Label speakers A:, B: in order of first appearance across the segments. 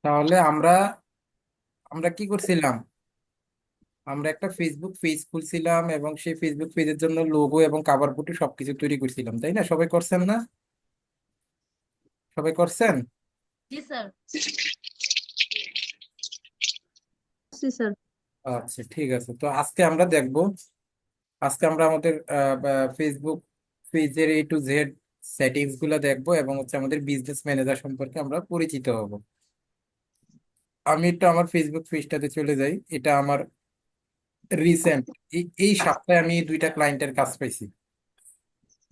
A: তাহলে আমরা আমরা কি করছিলাম? আমরা একটা ফেসবুক পেজ খুলছিলাম এবং সেই ফেসবুক পেজের জন্য লোগো এবং কাভার ফটো সবকিছু তৈরি করছিলাম, তাই না? সবাই করছেন না? সবাই করছেন?
B: জি স্যার। জি স্যার।
A: আচ্ছা, ঠিক আছে। তো আজকে আমরা আমাদের ফেসবুক পেজের A to Z সেটিংস গুলা দেখবো এবং হচ্ছে আমাদের বিজনেস ম্যানেজার সম্পর্কে আমরা পরিচিত হব। আমি একটু আমার ফেসবুক পেজটাতে চলে যাই। এটা আমার রিসেন্ট, এই সপ্তাহে আমি দুইটা ক্লায়েন্টের কাজ পাইছি।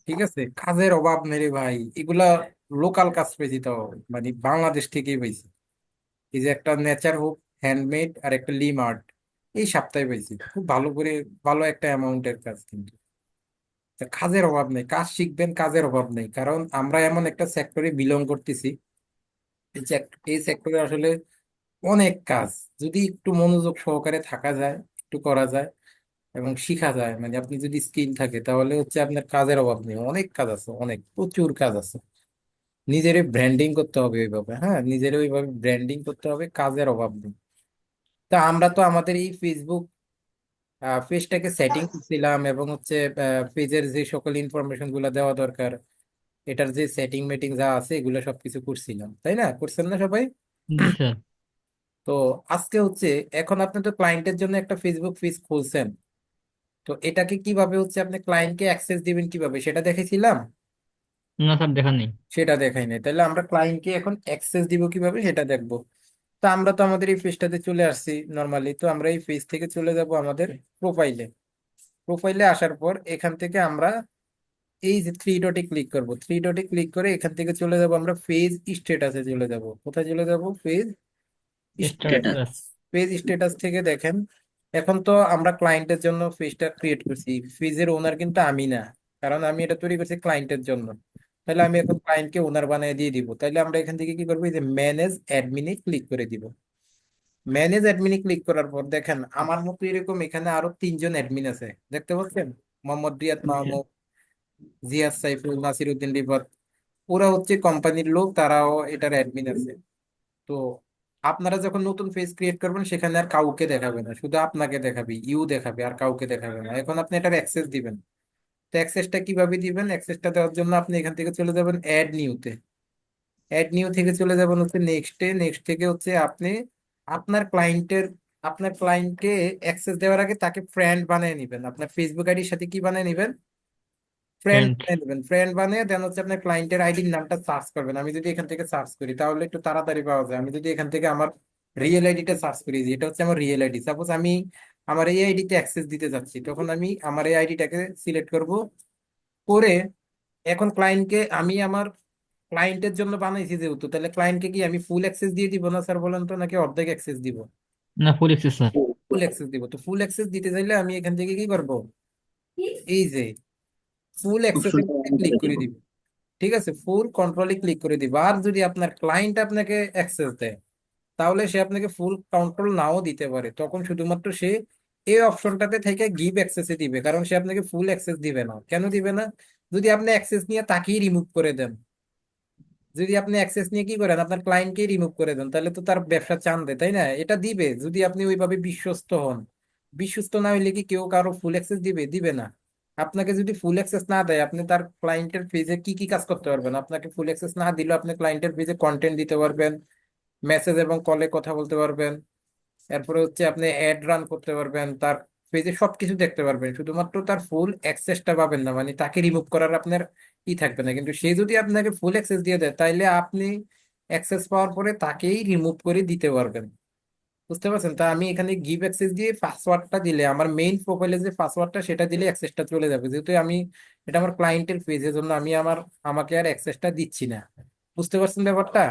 A: ঠিক আছে, কাজের অভাব নেই রে ভাই, এগুলা লোকাল কাজ পেয়েছি, তো মানে বাংলাদেশ থেকেই পেয়েছি। এই যে একটা নেচার হুক হ্যান্ডমেড আর একটা লিম আর্ট, এই সপ্তাহে পেয়েছি খুব ভালো করে। ভালো একটা অ্যামাউন্টের কাজ, কিন্তু তা কাজের অভাব নেই। কাজ শিখবেন, কাজের অভাব নেই, কারণ আমরা এমন একটা সেক্টরে বিলং করতেছি। এই সেক্টরে আসলে অনেক কাজ, যদি একটু মনোযোগ সহকারে থাকা যায়, একটু করা যায় এবং শিখা যায়, মানে আপনি যদি স্কিল থাকে, তাহলে হচ্ছে আপনার কাজের অভাব নেই। অনেক কাজ আছে, অনেক প্রচুর কাজ আছে। নিজের ব্র্যান্ডিং করতে হবে ওইভাবে, হ্যাঁ, নিজের ওইভাবে ব্র্যান্ডিং করতে হবে, কাজের অভাব নেই। তা আমরা তো আমাদের এই ফেসবুক পেজটাকে সেটিং করছিলাম এবং হচ্ছে পেজের যে সকল ইনফরমেশন গুলো দেওয়া দরকার, এটার যে সেটিং মেটিং যা আছে, এগুলো সবকিছু করছিলাম, তাই না? করছেন না সবাই?
B: জি স্যার।
A: তো আজকে হচ্ছে, এখন আপনি তো ক্লায়েন্টের জন্য একটা ফেসবুক পেজ খুলছেন, তো এটাকে কিভাবে হচ্ছে আপনি ক্লায়েন্টকে অ্যাক্সেস দিবেন কিভাবে সেটা দেখেছিলাম।
B: না স্যার, দেখা নেই।
A: সেটা দেখাই নাই, তাহলে আমরা ক্লায়েন্টকে এখন অ্যাক্সেস দিব কিভাবে সেটা দেখবো। তো আমরা তো আমাদের এই পেজটাতে চলে আসছি নর্মালি, তো আমরা এই পেজ থেকে চলে যাব আমাদের প্রোফাইলে। প্রোফাইলে আসার পর এখান থেকে আমরা এই যে থ্রি ডটে ক্লিক করব, থ্রি ডটে ক্লিক করে এখান থেকে চলে যাব আমরা পেজ স্ট্যাটাসে চলে যাব। কোথায় চলে যাব? Page status.
B: Status.
A: Page status থেকে দেখেন, এখন তো আমরা ক্লায়েন্টের জন্য পেজটা ক্রিয়েট করছি, পেজের ওনার কিন্তু আমি না, কারণ আমি এটা তৈরি করছি ক্লায়েন্টের জন্য। তাহলে আমি এখন ক্লায়েন্টকে ওনার বানিয়ে দিয়ে দিব। তাহলে আমরা এখান থেকে কি করবো, এই যে ম্যানেজ অ্যাডমিনে ক্লিক করে দিব। ম্যানেজ অ্যাডমিনে ক্লিক করার পর দেখেন আমার মতো এরকম এখানে আরো তিনজন অ্যাডমিন আছে, দেখতে পাচ্ছেন? মোহাম্মদ রিয়াদ মাহমুদ, জিয়াদ সাইফুল, নাসির উদ্দিন রিফাত। ওরা হচ্ছে কোম্পানির লোক, তারাও এটার অ্যাডমিন আছে। তো আপনারা যখন নতুন পেজ ক্রিয়েট করবেন, সেখানে আর কাউকে দেখাবে না, শুধু আপনাকে দেখাবে, ইউ দেখাবে, আর কাউকে দেখাবে না। এখন আপনি এটার অ্যাক্সেস দিবেন। তো অ্যাক্সেসটা কিভাবে দিবেন? অ্যাক্সেসটা দেওয়ার জন্য আপনি এখান থেকে চলে যাবেন অ্যাড নিউতে। অ্যাড নিউ থেকে চলে যাবেন হচ্ছে নেক্সটে। নেক্সট থেকে হচ্ছে আপনি আপনার ক্লায়েন্টের আপনার ক্লায়েন্টকে অ্যাক্সেস দেওয়ার আগে তাকে ফ্রেন্ড বানিয়ে নেবেন। আপনার ফেসবুক আইডির সাথে কি বানিয়ে নেবেন? Friend
B: friend.
A: বানিয়ে নেবেন। ফ্রেন্ড বানিয়ে দেন হচ্ছে আপনার ক্লায়েন্টের আইডির নামটা সার্চ করবেন। আমি যদি এখান থেকে সার্চ করি তাহলে একটু তাড়াতাড়ি পাওয়া যায়। আমি যদি এখান থেকে আমার রিয়েল আইডিটা সার্চ করি, যে এটা হচ্ছে আমার রিয়েল আইডি, সাপোজ আমি আমার এই আইডিতে অ্যাক্সেস দিতে যাচ্ছি, তখন আমি আমার এই আইডিটাকে সিলেক্ট করব। করে এখন ক্লায়েন্টকে আমি আমার ক্লায়েন্টের জন্য বানাইছি যেহেতু, তাহলে ক্লায়েন্টকে কি আমি ফুল অ্যাক্সেস দিয়ে দিব না স্যার, বলেন তো, নাকি অর্ধেক অ্যাক্সেস দিব?
B: না, ফুল এক্সেস স্যার।
A: ফুল অ্যাক্সেস দিব। তো ফুল অ্যাক্সেস দিতে চাইলে আমি এখান থেকে কি করব, এই যে ফুল অ্যাক্সেস ক্লিক করে দিব। ঠিক আছে, ফুল কন্ট্রোলে ক্লিক করে দিব। আর যদি আপনার ক্লায়েন্ট আপনাকে অ্যাক্সেস দেয়, তাহলে সে আপনাকে ফুল কন্ট্রোল নাও দিতে পারে, তখন শুধুমাত্র সে এই অপশনটাতে থেকে গিভ অ্যাক্সেসে দিবে, কারণ সে আপনাকে ফুল অ্যাক্সেস দিবে না। কেন দিবে না? যদি আপনি অ্যাক্সেস নিয়ে তাকেই রিমুভ করে দেন, যদি আপনি অ্যাক্সেস নিয়ে কি করেন, আপনার ক্লায়েন্টকেই রিমুভ করে দেন, তাহলে তো তার ব্যবসা চান্দে, তাই না? এটা দিবে যদি আপনি ওইভাবে বিশ্বস্ত হন। বিশ্বস্ত না হইলে কি কেউ কারো ফুল অ্যাক্সেস দিবে? দিবে না। আপনাকে যদি ফুল অ্যাক্সেস না দেয়, আপনি তার ক্লায়েন্টের পেজে কি কি কাজ করতে পারবেন? আপনাকে ফুল অ্যাক্সেস না দিলেও আপনি ক্লায়েন্টের পেজে কন্টেন্ট দিতে পারবেন, মেসেজ এবং কলে কথা বলতে পারবেন, এরপরে হচ্ছে আপনি অ্যাড রান করতে পারবেন, তার পেজে সবকিছু দেখতে পারবেন। শুধুমাত্র তার ফুল অ্যাক্সেসটা পাবেন না, মানে তাকে রিমুভ করার আপনার ই থাকবে না। কিন্তু সে যদি আপনাকে ফুল অ্যাক্সেস দিয়ে দেয়, তাইলে আপনি অ্যাক্সেস পাওয়ার পরে তাকেই রিমুভ করে দিতে পারবেন। বুঝতে পারছেন? তা আমি এখানে গিভ অ্যাক্সেস দিয়ে পাসওয়ার্ডটা দিলে, আমার মেইন প্রোফাইলে যে পাসওয়ার্ডটা সেটা দিলে অ্যাক্সেসটা চলে যাবে, যেহেতু আমি এটা আমার ক্লায়েন্টের পেজের জন্য আমি আমাকে আর অ্যাক্সেসটা দিচ্ছি না। বুঝতে পারছেন ব্যাপারটা?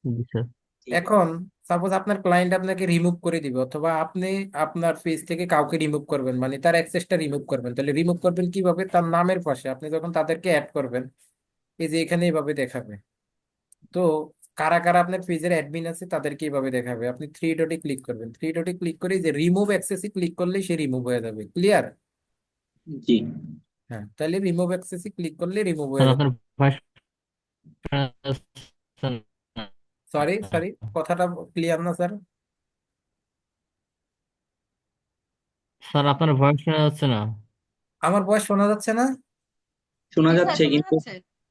B: জি স্যার।
A: এখন সাপোজ আপনার ক্লায়েন্ট আপনাকে রিমুভ করে দিবে, অথবা আপনি আপনার পেজ থেকে কাউকে রিমুভ করবেন, মানে তার অ্যাক্সেসটা রিমুভ করবেন, তাহলে রিমুভ করবেন কিভাবে? তার নামের পাশে আপনি যখন তাদেরকে অ্যাড করবেন, এই যে এখানে এইভাবে দেখাবে। তো কারা কারা আপনার পেজের অ্যাডমিন আছে তাদেরকে এইভাবে দেখাবে। আপনি থ্রি ডটে ক্লিক করবেন, থ্রি ডটে ক্লিক করে এই যে রিমুভ অ্যাক্সেসে ক্লিক করলেই সে রিমুভ হয়ে যাবে। ক্লিয়ার?
C: জি।
A: হ্যাঁ, তাহলে রিমুভ অ্যাক্সেসে ক্লিক করলে রিমুভ
B: স্যার
A: হয়ে যাবে।
B: আপনার ভয়েস শোনা যাচ্ছে না।
A: সরি সরি, কথাটা ক্লিয়ার না স্যার।
B: স্যার আপনার ভয়েস শোনা যাচ্ছে না।
A: আমার ভয়েস শোনা যাচ্ছে না?
C: শোনা যাচ্ছে কিন্তু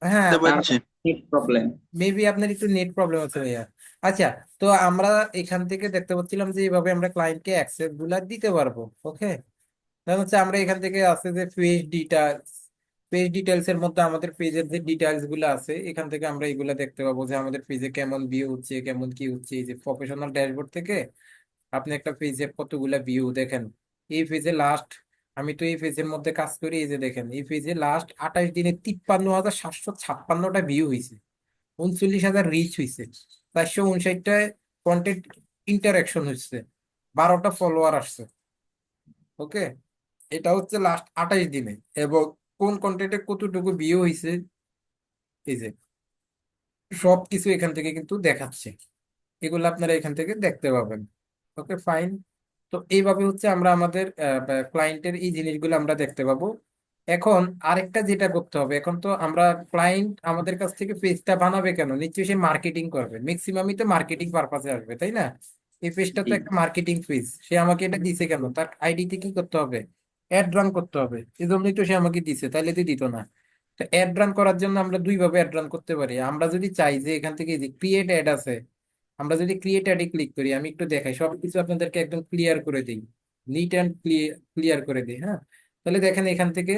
A: হ্যাঁ,
C: বুঝতে পারছি প্রবলেম।
A: মেবি আপনার একটু নেট প্রবলেম আছে ভাইয়া। আচ্ছা, তো আমরা এখান থেকে দেখতে পাচ্ছিলাম যে এইভাবে আমরা ক্লায়েন্টকে অ্যাক্সেস গুলা দিতে পারবো। ওকে, কারণ হচ্ছে আমরা এখান থেকে আছে যে পেজ ডিটেলস এর মধ্যে আমাদের পেজের যে ডিটেলস গুলো আছে, এখান থেকে আমরা এগুলা দেখতে পাবো যে আমাদের পেজে কেমন ভিউ হচ্ছে, কেমন কি হচ্ছে। এই যে প্রফেশনাল ড্যাশবোর্ড থেকে আপনি একটা পেজে কতগুলা ভিউ দেখেন। এই পেজে লাস্ট, আমি তো এই পেজের মধ্যে কাজ করি, এই যে দেখেন এই পেজে লাস্ট 28 দিনে 53,756টা ভিউ হয়েছে, 39,000 রিচ হয়েছে, 459টা কন্টেন্ট ইন্টারাকশন হচ্ছে, 12টা ফলোয়ার আসছে। ওকে, এটা হচ্ছে লাস্ট 28 দিনে। এবং কোন কন্টেন্টে কতটুকু ভিউ হয়েছে, এই যে সব কিছু এখান থেকে কিন্তু দেখাচ্ছে। এগুলো আপনারা এখান থেকে দেখতে পাবেন। Okay fine. তো এইভাবে হচ্ছে আমরা আমাদের ক্লায়েন্টের এই জিনিসগুলো আমরা দেখতে পাবো। এখন আরেকটা যেটা করতে হবে, এখন তো আমরা, ক্লায়েন্ট আমাদের কাছ থেকে পেজটা বানাবে কেন? নিশ্চয়ই সে মার্কেটিং করবে, ম্যাক্সিমামই তো মার্কেটিং পারপাসে আসবে, তাই না? এই পেজটা তো
C: জি
A: একটা মার্কেটিং পেজ, সে আমাকে এটা দিছে কেন? তার আইডিতে কি করতে হবে? অ্যাড রান করতে হবে, এই জন্যই তো সে আমাকে দিছে, তাইলে তো দিত না। তো অ্যাড রান করার জন্য আমরা দুই ভাবে অ্যাড রান করতে পারি। আমরা যদি চাই যে এখান থেকে যে ক্রিয়েট অ্যাড আছে, আমরা যদি ক্রিয়েট অ্যাডে ক্লিক করি, আমি একটু দেখাই, সবকিছু আপনাদেরকে একদম ক্লিয়ার করে দিই, নিট অ্যান্ড ক্লিয়ার করে দিই। হ্যাঁ, তাহলে দেখেন এখান থেকে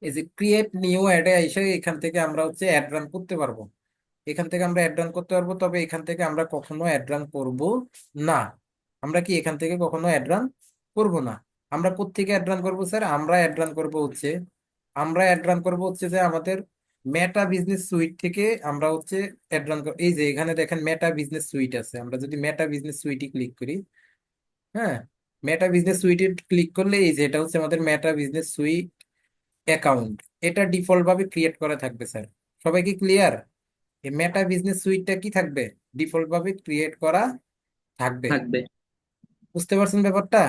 A: এই যে ক্রিয়েট নিউ অ্যাডে এসে এখান থেকে আমরা হচ্ছে অ্যাড রান করতে পারবো। এখান থেকে আমরা অ্যাড রান করতে পারবো, তবে এখান থেকে আমরা কখনো অ্যাড রান করব না। আমরা কি এখান থেকে কখনো অ্যাড রান করব না? আমরা কোত্থেকে অ্যাড রান করবো স্যার? আমরা অ্যাড রান করবো হচ্ছে যে আমাদের মেটা বিজনেস সুইট থেকে আমরা হচ্ছে অ্যাড রান। এই যে এখানে দেখেন মেটা বিজনেস সুইট আছে, আমরা যদি মেটা বিজনেস সুইটে ক্লিক করি, হ্যাঁ, মেটা বিজনেস সুইটে ক্লিক করলে এই যে এটা হচ্ছে আমাদের মেটা বিজনেস সুইট অ্যাকাউন্ট। এটা ডিফল্ট ভাবে ক্রিয়েট করা থাকবে স্যার। সবাই কি ক্লিয়ার? এই মেটা বিজনেস সুইটটা কি থাকবে? ডিফল্ট ভাবে ক্রিয়েট করা থাকবে।
C: থাকবে।
A: বুঝতে পারছেন ব্যাপারটা?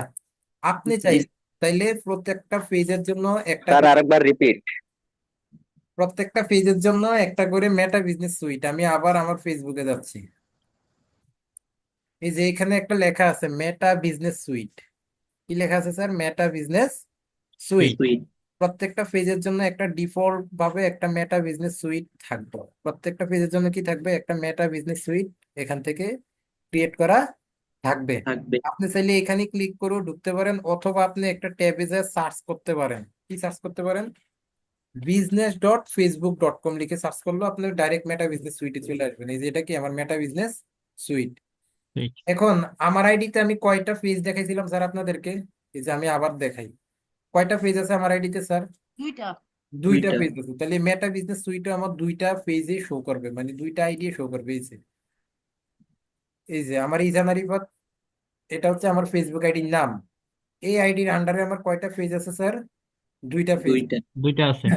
A: আপনি
C: জি
A: চাইলে প্রত্যেকটা পেজের জন্য একটা
C: স্যার,
A: করে,
C: আরেকবার রিপিট।
A: একটা করে মেটা বিজনেস সুইট, আমি আবার আমার ফেসবুকে যাচ্ছি, এই যে এখানে একটা লেখা আছে মেটা বিজনেস সুইট। কি লেখা আছে স্যার? মেটা বিজনেস সুইট।
B: সুইট।
C: সুইট
A: প্রত্যেকটা পেজের জন্য একটা ডিফল্ট ভাবে একটা মেটা বিজনেস সুইট থাকবে। প্রত্যেকটা পেজের জন্য কি থাকবে? একটা মেটা বিজনেস সুইট এখান থেকে ক্রিয়েট করা থাকবে।
C: থাকবে।
A: আপনি চাইলে এখানে ক্লিক করে ঢুকতে পারেন, অথবা আপনি একটা ট্যাবে যা সার্চ করতে পারেন। কি সার্চ করতে পারেন? business.facebook.com লিখে সার্চ করলে আপনি ডাইরেক্ট মেটা বিজনেস সুইটে চলে আসবেন। এই যে এটা কি আমার মেটা বিজনেস সুইট।
B: সুইট।
A: এখন আমার আইডিতে আমি কয়টা পেজ দেখাইছিলাম স্যার আপনাদেরকে? এই যে আমি আবার দেখাই, কয়টা পেজ আছে আমার আইডিতে স্যার? দুইটা
C: দুইটা।
A: পেজ আছে। তাহলে মেটা বিজনেস সুইটে আমার দুইটা পেজে শো করবে, মানে দুইটা আইডি শো করবে। এই যে আমার ইজান আরিফাত, এটা হচ্ছে আমার ফেসবুক আইডির নাম। এই আইডির আন্ডারে আমার কয়টা পেজ আছে স্যার? দুইটা পেজ।
C: দুইটা।
B: দুইটা আছে।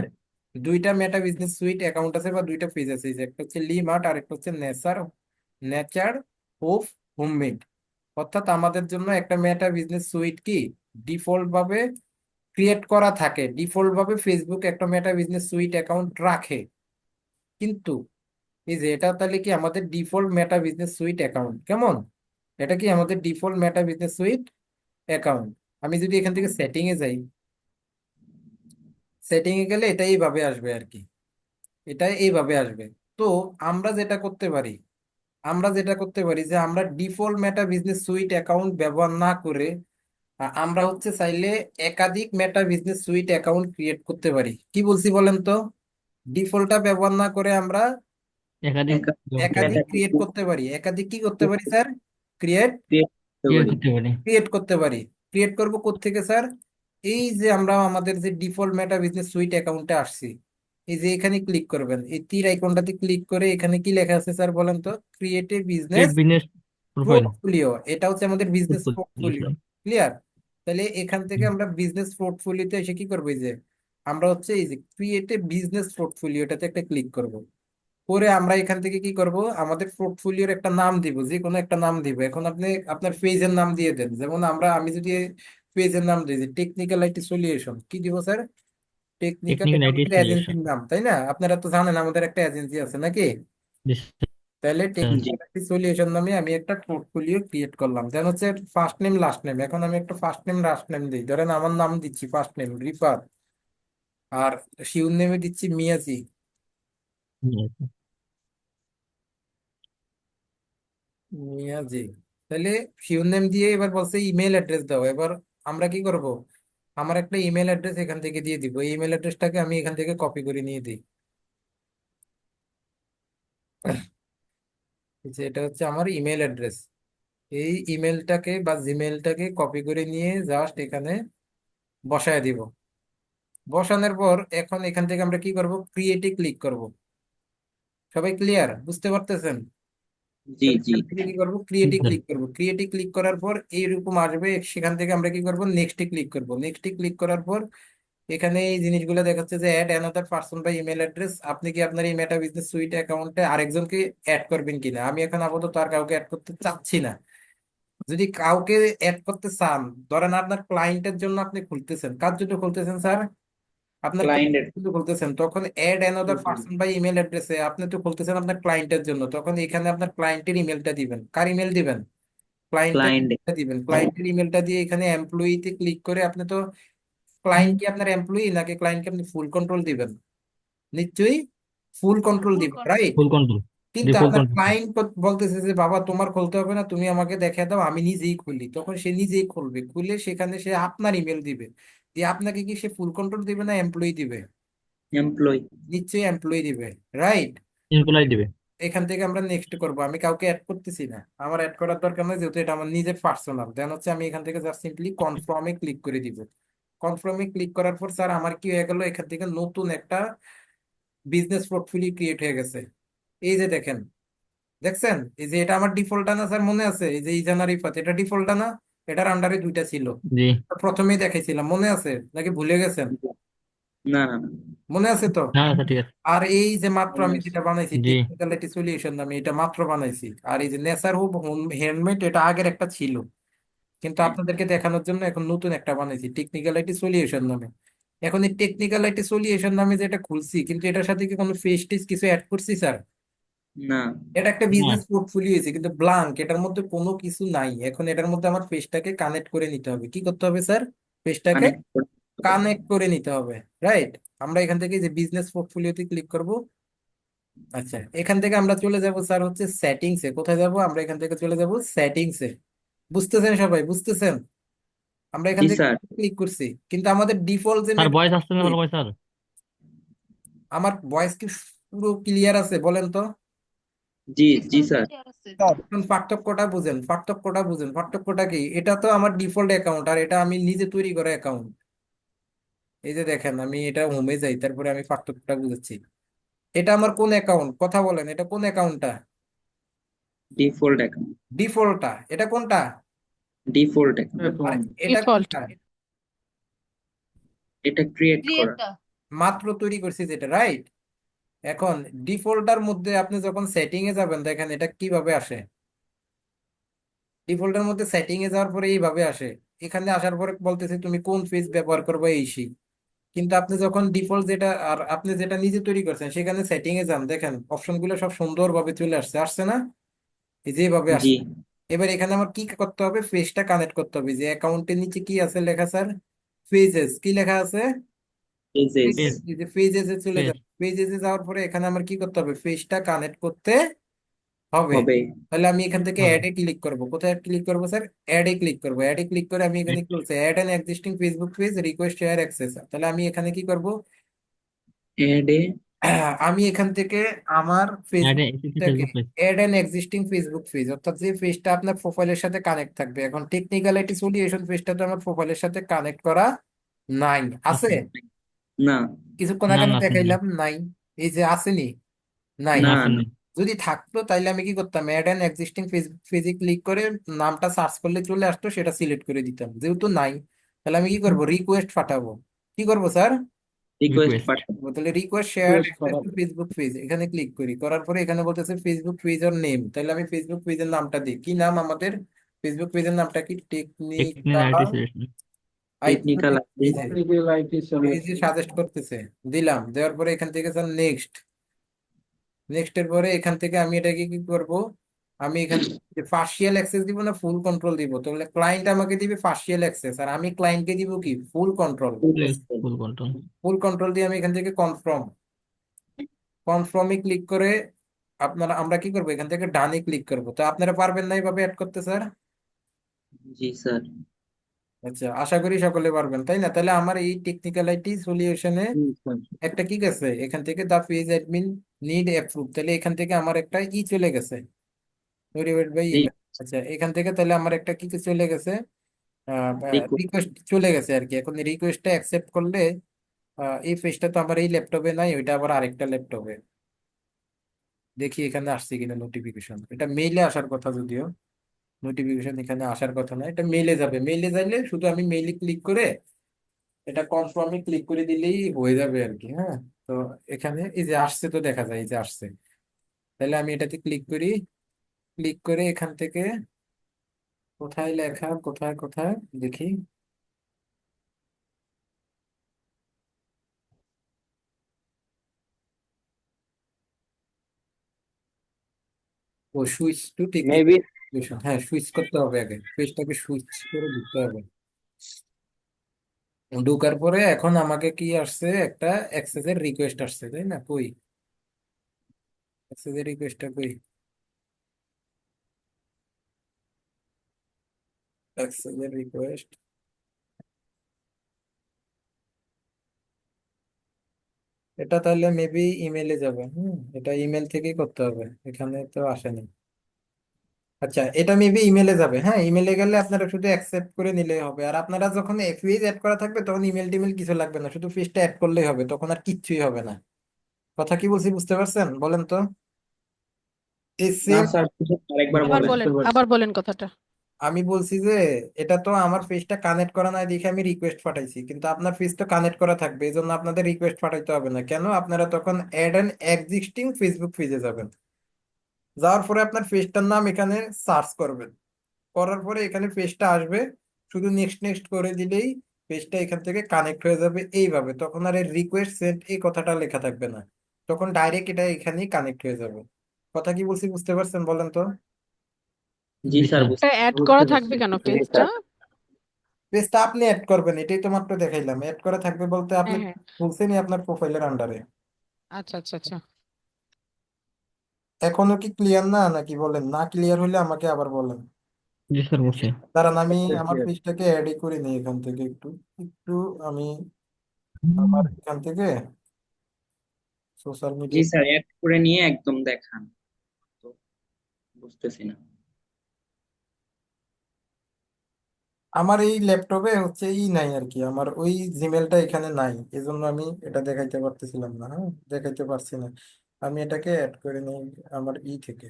A: দুইটা মেটা বিজনেস সুইট অ্যাকাউন্ট আছে, বা দুইটা পেজ আছে। এই যে একটা হচ্ছে লি মার্ট আর একটা হচ্ছে নেচার হোপ হোমমেড। অর্থাৎ আমাদের জন্য একটা মেটা বিজনেস সুইট কি ডিফল্ট ভাবে ক্রিয়েট করা থাকে, ডিফল্ট ভাবে ফেসবুক একটা মেটা বিজনেস সুইট অ্যাকাউন্ট রাখে। কিন্তু এই যে এটা তাহলে কি আমাদের ডিফল্ট মেটা বিজনেস সুইট অ্যাকাউন্ট কেমন? এটা কি আমাদের ডিফল্ট মেটা বিজনেস সুইট অ্যাকাউন্ট। আমি যদি এখান থেকে সেটিং এ যাই, সেটিং এ গেলে এটা এইভাবে আসবে আর কি, এটা এইভাবে আসবে। তো আমরা যেটা করতে পারি, যে আমরা ডিফল্ট মেটা বিজনেস সুইট অ্যাকাউন্ট ব্যবহার না করে আমরা হচ্ছে চাইলে একাধিক মেটা বিজনেস সুইট অ্যাকাউন্ট ক্রিয়েট করতে পারি। কি বলছি বলেন তো? ডিফল্টটা ব্যবহার না করে আমরা
B: একাধিক
A: একাধিক
C: মেটা
A: ক্রিয়েট করতে পারি। একাধিক কি করতে পারি স্যার? ক্রিয়েট
C: ক্রিয়েট করতে
B: ক্লিয়ার
C: পারি।
B: করতে পারি।
A: ক্রিয়েট করতে পারি। ক্রিয়েট করব কোত্থেকে স্যার? এই যে আমরা আমাদের যে ডিফল্ট মেটা বিজনেস সুইট অ্যাকাউন্টে আসছি, এই যে এখানে ক্লিক করবেন, এই তীর আইকনটাতে ক্লিক করে এখানে কি লেখা আছে স্যার বলেন তো? Create a business
B: create business profile.
A: Portfolio. এটা হচ্ছে আমাদের বিজনেস পোর্টফোলিও।
B: সরি।
A: ক্লিয়ার? তাহলে এখান থেকে আমরা বিজনেস পোর্টফোলিওতে এসে কি করবো? এই যে আমরা হচ্ছে এই যে ক্রিয়েট এ বিজনেস পোর্টফোলিওটাতে একটা ক্লিক করব। করে আমরা এখান থেকে কি করব? আমাদের পোর্টফোলিওর একটা নাম দিব, যে কোনো একটা নাম দিব। এখন আপনি আপনার পেজের নাম দিয়ে দেন। যেমন আমি যদি পেজের নাম দিই যে টেকনিক্যাল আইটি সলিউশন, কি দিব স্যার? টেকনিক্যাল,
B: টেকনিক্যাল
A: এটা
B: আইটি
A: আমাদের
B: সলিউশন।
A: এজেন্সির নাম, তাই না? আপনারা তো জানেন আমাদের একটা এজেন্সি আছে নাকি? তাহলে
B: হ্যাঁ,
C: জি
A: টেকনিক্যাল সলিউশন নামে আমি একটা পোর্টফোলিও ক্রিয়েট করলাম। দেন হচ্ছে ফার্স্ট নেম লাস্ট নেম, এখন আমি একটা ফার্স্ট নেম লাস্ট নেম দিই, ধরেন আমার নাম দিচ্ছি ফার্স্ট নেম রিফাত, আর শিউর নেমে দিচ্ছি মিয়াজি।
B: হুম,
A: মিয়াজি। তাহলে শিউর নেম দিয়ে এবার বলছে ইমেল অ্যাড্রেস দাও। এবার আমরা কি করব, আমার একটা ইমেল অ্যাড্রেস এখান থেকে দিয়ে দিব, এই ইমেল অ্যাড্রেসটাকে আমি এখান থেকে কপি করে নিয়ে দিই। যে এটা হচ্ছে আমার ইমেল অ্যাড্রেস, এই ইমেলটাকে বা জিমেলটাকে কপি করে নিয়ে জাস্ট এখানে বসায় দিব। বসানোর পর এখন এখান থেকে আমরা কি করব, ক্রিয়েটে ক্লিক করব। সবাই ক্লিয়ার, বুঝতে পারতেছেন?
C: জি
A: তাহলে
C: জি
A: এখান থেকে কি করব,
B: জি
A: ক্রিয়েটে
B: স্যার।
A: ক্লিক করব। ক্রিয়েটে ক্লিক করার পর এইরকম আসবে, সেখান থেকে আমরা কি করব, নেক্সটে ক্লিক করব। নেক্সটে ক্লিক করার পর এখানে এই জিনিসগুলো দেখাচ্ছে যে add another person by email address. আপনি কি আপনার এই মেটা বিজনেস সুইট অ্যাকাউন্টে আরেকজনকে অ্যাড করবেন কিনা? আমি এখন আপাতত আর কাউকে অ্যাড করতে চাচ্ছি না। যদি কাউকে অ্যাড করতে চান, ধরেন আপনার ক্লায়েন্টের জন্য আপনি খুলতেছেন, কার জন্য খুলতেছেন স্যার? আপনার
C: ক্লায়েন্টের
A: ক্লায়েন্ট জন্য খুলতেছেন, তখন add another person by email অ্যাড্রেসে আপনি তো খুলতেছেন আপনার ক্লায়েন্টের জন্য, তখন এখানে আপনার ক্লায়েন্টের ইমেলটা দিবেন। কার ইমেল দিবেন? ক্লায়েন্টের
C: ক্লায়েন্টে
A: ইমেলটা দিবেন। ক্লায়েন্টের ইমেলটা দিয়ে এখানে এমপ্লয়িতে ক্লিক করে আপনি তো, ক্লায়েন্ট কি আপনার এমপ্লয়ি নাকি ক্লায়েন্টকে আপনি ফুল কন্ট্রোল দিবেন? নিশ্চয়ই ফুল কন্ট্রোল
D: ফুল
A: দিবেন,
D: কন্ট্রোল।
A: রাইট?
B: Full control. জি,
A: কিন্তু
B: ফুল
A: আপনার
B: কন্ট্রোল।
A: ক্লায়েন্ট বলতেছে যে বাবা তোমার খুলতে হবে না, তুমি আমাকে দেখিয়ে দাও, আমি নিজেই খুলি। তখন সে নিজেই খুলবে, খুলে সেখানে সে আপনার ইমেল দিবে। দিয়ে আপনাকে কি সে ফুল কন্ট্রোল দিবে না এমপ্লয়ি দিবে?
C: এমপ্লয়ি
A: নিশ্চয়ই এমপ্লয়ি দিবে, রাইট?
B: এমপ্লয় দিবে।
A: এখান থেকে আমরা নেক্সট করব। আমি কাউকে অ্যাড করতেছি না, আমার অ্যাড করার দরকার নেই, যেহেতু এটা আমার নিজের পার্সোনাল। দেন হচ্ছে আমি এখান থেকে জাস্ট সিম্পলি কনফার্মে ক্লিক করে দিব। কনফার্মে ক্লিক করার পর স্যার আমার কি হয়ে গেল, এখান থেকে নতুন একটা বিজনেস পোর্টফোলিও ক্রিয়েট হয়ে গেছে। এই যে দেখেন, দেখছেন? এই যে এটা আমার ডিফল্টটা না স্যার, মনে আছে? এই যে ইজানা রিফাত, এটা ডিফল্টটা না? এটার আন্ডারে দুইটা ছিল,
B: জি।
A: প্রথমেই দেখাইছিলাম, মনে আছে নাকি ভুলে গেছেন?
C: না না না
A: মনে আছে তো?
B: না স্যার, ঠিক আছে।
A: আর এই যে মাত্র
C: মনে
A: আমি
C: আছে।
A: যেটা বানাইছি
B: জি।
A: টেকনিক্যালিটি সলিউশন নামে, এটা মাত্র বানাইছি। আর এই যে নেচার হুব হ্যান্ডমেড, এটা আগের একটা ছিল, কিন্তু আপনাদেরকে দেখানোর জন্য এখন নতুন একটা বানাইছি টেকনিক্যালিটি সলিউশন নামে। এখন এই টেকনিক্যালিটি সলিউশন নামে যেটা খুলছি, কিন্তু এটার সাথে কি কোনো ফেস টেস কিছু অ্যাড করছি স্যার?
C: না
A: এটা একটা
B: না।
A: বিজনেস পোর্টফোলিও হয়েছে কিন্তু ব্লাঙ্ক, এটার মধ্যে কোনো কিছু নাই। এখন এটার মধ্যে আমার পেজটাকে কানেক্ট করে নিতে হবে। কি করতে হবে স্যার? পেজটাকে
C: কানেক্ট করতে হবে।
A: কানেক্ট করে নিতে হবে, রাইট? আমরা এখান থেকে যে বিজনেস পোর্টফোলিওতে ক্লিক করব। আচ্ছা, এখান থেকে আমরা চলে যাব স্যার হচ্ছে সেটিংসে। কোথায় যাব? আমরা এখান থেকে চলে যাব সেটিংসে। বুঝতেছেন সবাই, বুঝতেছেন? আমরা এখান
C: জি
A: থেকে
C: স্যার
A: ক্লিক করছি, কিন্তু আমাদের ডিফল্ট যে
B: স্যার, ভয়েস আসছে না ভালো করে স্যার।
A: আমার ভয়েস কি পুরো ক্লিয়ার আছে বলেন তো?
C: জি
D: জি
C: জি
D: স্যার,
C: স্যার
D: ক্লিয়ার আছে।
A: এখন পার্থক্যটা বুঝেন, পার্থক্যটা বুঝেন। পার্থক্যটা কি? এটা তো আমার ডিফল্ট অ্যাকাউন্ট, আর এটা আমি নিজে তৈরি করা অ্যাকাউন্ট। এই যে দেখেন, আমি এটা হোমে যাই, তারপরে আমি পার্থক্যটা বুঝাচ্ছি। এটা আমার কোন অ্যাকাউন্ট, কথা বলেন, এটা কোন অ্যাকাউন্টটা?
C: ডিফল্ট অ্যাকাউন্ট
A: ডিফল্টটা, এটা কোনটা?
C: ডিফল্ট অ্যাকাউন্ট
A: আর এটা
D: ডিফল্ট।
A: কোনটা?
C: এটা ক্রিয়েট করা
D: ক্রিয়েটটা।
A: মাত্র তৈরি করছি যেটা, রাইট? এখন ডিফল্টার মধ্যে আপনি যখন সেটিং এ যাবেন, দেখেন এটা কিভাবে আসে। ডিফল্টের মধ্যে সেটিং এ যাওয়ার পরে এইভাবে আসে। এখানে আসার পরে বলতেছে তুমি কোন পেজ ব্যবহার করবে এই সেই। কিন্তু আপনি যখন ডিফল্ট যেটা, আর আপনি যেটা নিজে তৈরি করছেন, সেখানে সেটিং এ যান, দেখেন অপশনগুলো সব সুন্দরভাবে চলে আসছে, আসছে না? এই যেভাবে
C: জি
A: আসছে। এবার এখানে আমার কি করতে হবে, পেজটা কানেক্ট করতে হবে। যে অ্যাকাউন্টের নিচে কি আছে লেখা স্যার? পেজেস, কি লেখা আছে?
C: Pages
B: page.
A: এই যে পেজেসে চলে
B: পেজ।
A: যাবে। পেজেসে যাওয়ার পরে এখানে আমার কি করতে হবে, পেজটা কানেক্ট করতে হবে।
C: হবে
A: তাহলে আমি এখান থেকে
B: হবে।
A: অ্যাডে ক্লিক করব। কোথায় ক্লিক করব স্যার? অ্যাডে ক্লিক করব। অ্যাডে ক্লিক করে আমি এখানে কি বলছে, add an existing Facebook page, request share access. তাহলে আমি এখানে কি করব,
C: অ্যাড এ
A: আমি এখান থেকে আমার
B: অ্যাড
A: ফেসবুকটাকে
B: Facebook page.
A: Add an existing Facebook page, অর্থাৎ যে পেজটা আপনার প্রোফাইলের সাথে কানেক্ট থাকবে। এখন টেকনিক্যালিটি সলিউশন পেজটা তো আমার প্রোফাইলের সাথে কানেক্ট করা নাই, আছে?
B: আচ্ছা।
C: না
A: কিছুক্ষণ
B: না
A: আগে
B: না,
A: না
B: আসেনি।
A: দেখাইলাম নাই? এই যে আসেনি, নাই।
B: না,
C: না না
B: আসেনি।
A: যদি থাকতো তাইলে আমি কি করতাম, অ্যাড অ্যান এক্সিস্টিং পেজে ক্লিক করে নামটা সার্চ করলে চলে আসতো, সেটা সিলেক্ট করে দিতাম। যেহেতু নাই, তাহলে আমি কি করব, রিকোয়েস্ট পাঠাবো। কি করব স্যার?
C: Request
B: request.
C: পাঠাবো
A: তাহলে request share access to Facebook page, এখানে ক্লিক করি। করার পরে এখানে বলতেছে ফেসবুক পেজের নেম, তাহলে আমি ফেসবুক পেজের নামটা দিই। কি নাম আমাদের ফেসবুক পেজের নামটা? কি
B: technicality
A: technical
B: solution.
A: IT.
C: Technical
A: এই যে সাজেস্ট করতেছে, দিলাম। দেওয়ার পরে এখান থেকে স্যার নেক্সট, নেক্সট এর পরে এখান থেকে আমি এটাকে কি করব, আমি এখান থেকে পার্শিয়াল অ্যাক্সেস দিব না ফুল কন্ট্রোল দিব, তাহলে ক্লায়েন্ট আমাকে দিবে পার্শিয়াল অ্যাক্সেস আর আমি ক্লায়েন্টকে দিব কি ফুল কন্ট্রোল।
B: ফুল কন্ট্রোল।
A: ফুল কন্ট্রোল দিয়ে আমি এখান থেকে কনফার্ম, কনফার্মে ক্লিক করে আমরা কি করবো এখান থেকে ডানে ক্লিক করব। তো আপনারা পারবেন না এইভাবে অ্যাড করতে স্যার?
C: জি স্যার।
A: আচ্ছা, আশা করি সকলে পারবেন তাই না? তাহলে আমার এই টেকনিক্যালিটি সলিউশনে
C: জি স্যার।
A: একটা কি গেছে এখান থেকে, দা পেজ অ্যাডমিন নিড অ্যাপ্রুভ, তাহলে এখান থেকে আমার একটা চলে গেছে ভেরিফাইড বাই
C: জি।
A: ইমেল। আচ্ছা, এখান থেকে তাহলে আমার একটা কি চলে গেছে,
C: রিকোয়েস্ট।
A: রিকোয়েস্ট চলে গেছে আর কি। এখন রিকোয়েস্টটা অ্যাকসেপ্ট করলে এই পেজটা তো আমার এই ল্যাপটপে নাই, ওইটা আবার আরেকটা ল্যাপটপে। দেখি এখানে আসছে কিনা নোটিফিকেশন, এটা মেইলে আসার কথা যদিও, নোটিফিকেশন এখানে আসার কথা না, এটা মেইলে যাবে। মেইলে যাইলে শুধু আমি মেইলে ক্লিক করে এটা কনফার্মে ক্লিক করে দিলেই হয়ে যাবে আর কি। হ্যাঁ, তো এখানে এই যে আসছে, তো দেখা যায় এই যে আসছে। তাহলে আমি এটাতে ক্লিক করি, ক্লিক করে এখান থেকে কোথায় লেখা, কোথায় কোথায় দেখি, ও সুইচ টু টেকনিক।
C: মেবি।
A: হ্যাঁ, সুইচ করতে হবে, আগে পেজটাকে সুইচ করে দিতে হবে। ঢোকার পরে এখন আমাকে কি আসছে, একটা অ্যাক্সেসের রিকোয়েস্ট আসছে তাই না? কই অ্যাক্সেসের রিকোয়েস্টটা কই, অ্যাক্সেসের রিকোয়েস্ট, এটা তাহলে মেবি ইমেলে যাবে। এটা ইমেল থেকেই করতে হবে, এখানে তো আসেনি। আচ্ছা, এটা মেবি ইমেলে যাবে। হ্যাঁ, ইমেলে গেলে আপনারা শুধু অ্যাকসেপ্ট করে নিলেই হবে। আর আপনারা যখন পেজ অ্যাড করা থাকবে তখন ইমেল টিমেল কিছু লাগবে না, শুধু পেজটা অ্যাড করলেই হবে, তখন আর কিচ্ছুই হবে না। কথা কি বলছি বুঝতে পারছেন বলেন তো? এই
C: না
A: সেম
C: স্যার, আরেকবার
D: আবার
C: বলেন।
D: বলেন, আবার বলেন কথাটা।
A: আমি বলছি যে এটা তো আমার পেজটা কানেক্ট করা নাই দেখে আমি রিকোয়েস্ট পাঠাইছি, কিন্তু আপনার পেজ তো কানেক্ট করা থাকবে, এই জন্য আপনাদের রিকোয়েস্ট পাঠাইতে হবে না। কেন? আপনারা তখন অ্যাড অ্যান এক্সিস্টিং ফেসবুক পেজে যাবেন, যাওয়ার পরে আপনার পেজটার নাম এখানে সার্চ করবেন, করার পরে এখানে পেজটা আসবে, শুধু নেক্সট নেক্সট করে দিলেই পেজটা এখান থেকে কানেক্ট হয়ে যাবে এইভাবে। তখন আর এর রিকোয়েস্ট সেন্ড এই কথাটা লেখা থাকবে না, তখন ডাইরেক্ট এটা এখানেই কানেক্ট হয়ে যাবে। কথা কি বলছি বুঝতে পারছেন বলেন তো?
C: জি
B: জি
C: স্যার,
B: স্যার।
D: এটা অ্যাড
C: বুঝতে
D: করা
C: পারছি।
D: থাকবে কেন
C: জি
D: পেজটা?
C: স্যার।
A: পেজটা আপনি অ্যাড করবেন, এটাই তো মাত্র দেখাইলাম। অ্যাড করা থাকবে বলতে আপনি
D: হ্যাঁ, হ্যাঁ।
A: বলছেনই আপনার প্রোফাইলের আন্ডারে।
D: আচ্ছা, আচ্ছা, আচ্ছা।
A: এখনো কি ক্লিয়ার না নাকি বলেন? না ক্লিয়ার হলে আমাকে আবার বলেন।
B: জি স্যার বলছি।
A: দাঁড়ান, আমি আমার পেজটাকে অ্যাডই করে নিই এখান থেকে, একটু একটু আমি আমার এখান থেকে সোশ্যাল
C: জি
A: মিডিয়া,
C: স্যার, অ্যাড করে নিয়ে একদম দেখান তো, বুঝতেছি না।
A: আমার এই ল্যাপটপে হচ্ছে নাই আর কি, আমার ওই জিমেলটা এখানে নাই, এজন্য আমি এটা দেখাইতে পারতেছিলাম না। হ্যাঁ, দেখাইতে পারছি না। আমি এটাকে অ্যাড করে নিই আমার থেকে।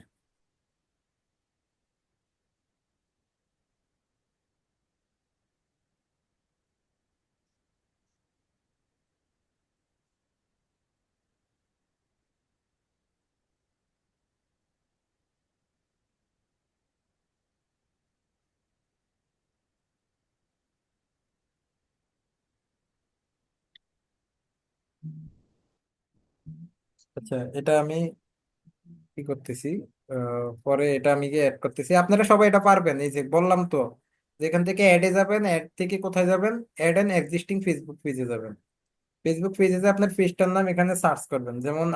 A: আচ্ছা, এটা আমি কি করতেছি, পরে এটা আমি অ্যাড করতেছি। আপনারা সবাই এটা পারবেন, এই যে বললাম তো, যেখান থেকে অ্যাডে যাবেন, অ্যাড থেকে কোথায় যাবেন, অ্যাড অ্যান এক্সিস্টিং ফেসবুক পেজে যাবেন। ফেসবুক পেজে যে আপনার পেজটার নাম এখানে সার্চ করবেন, যেমন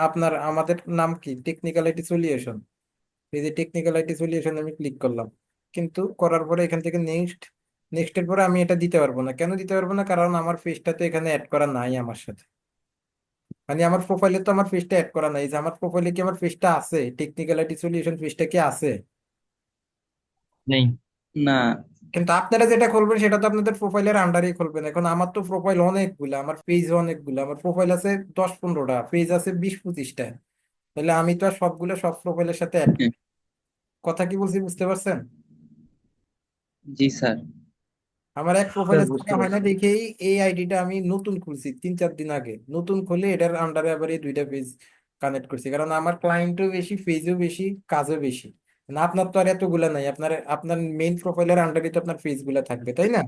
A: আমাদের নাম কি টেকনিক্যাল আইটি সলিউশন। এই যে টেকনিক্যাল আইটি সলিউশন আমি ক্লিক করলাম, কিন্তু করার পরে এখান থেকে নেক্সট, নেক্সট এর পরে আমি এটা দিতে পারবো না। কেন দিতে পারবো না? কারণ আমার পেজটা তো এখানে অ্যাড করা নাই আমার সাথে, মানে আমার প্রোফাইলে তো আমার পেজটা অ্যাড করা নাই। এই যে আমার প্রোফাইলে কি আমার পেজটা আছে, টেকনিক্যাল আইটি সলিউশন পেজটা কি আছে?
B: নেই।
C: না।
A: কিন্তু আপনারা যেটা খুলবেন সেটা তো আপনাদের প্রোফাইলের আন্ডারেই খুলবেন। এখন আমার তো প্রোফাইল অনেকগুলো, আমার পেজ অনেকগুলো, আমার প্রোফাইল আছে 10-15টা, পেজ আছে 20-25টা, তাহলে আমি তো আর সবগুলো সব প্রোফাইলের সাথে অ্যাড।
C: হ্যাঁ,
A: কথা কি বলছি বুঝতে পারছেন?
C: জি স্যার।
A: আমার এক
C: স্যার
A: প্রোফাইলে
C: বুঝতে
A: জায়গা হয় না
C: পারছি।
A: দেখেই এই আইডিটা আমি নতুন খুলছি 3-4 দিন আগে, নতুন খুলে এটার আন্ডারে আবার এই দুইটা পেজ কানেক্ট করছি, কারণ আমার ক্লায়েন্টও বেশি, পেজও বেশি, কাজও বেশি। না, আপনার তো আর এতগুলা নাই, আপনার আপনার মেইন প্রোফাইলের আন্ডারে তো আপনার পেজ গুলা থাকবে তাই না?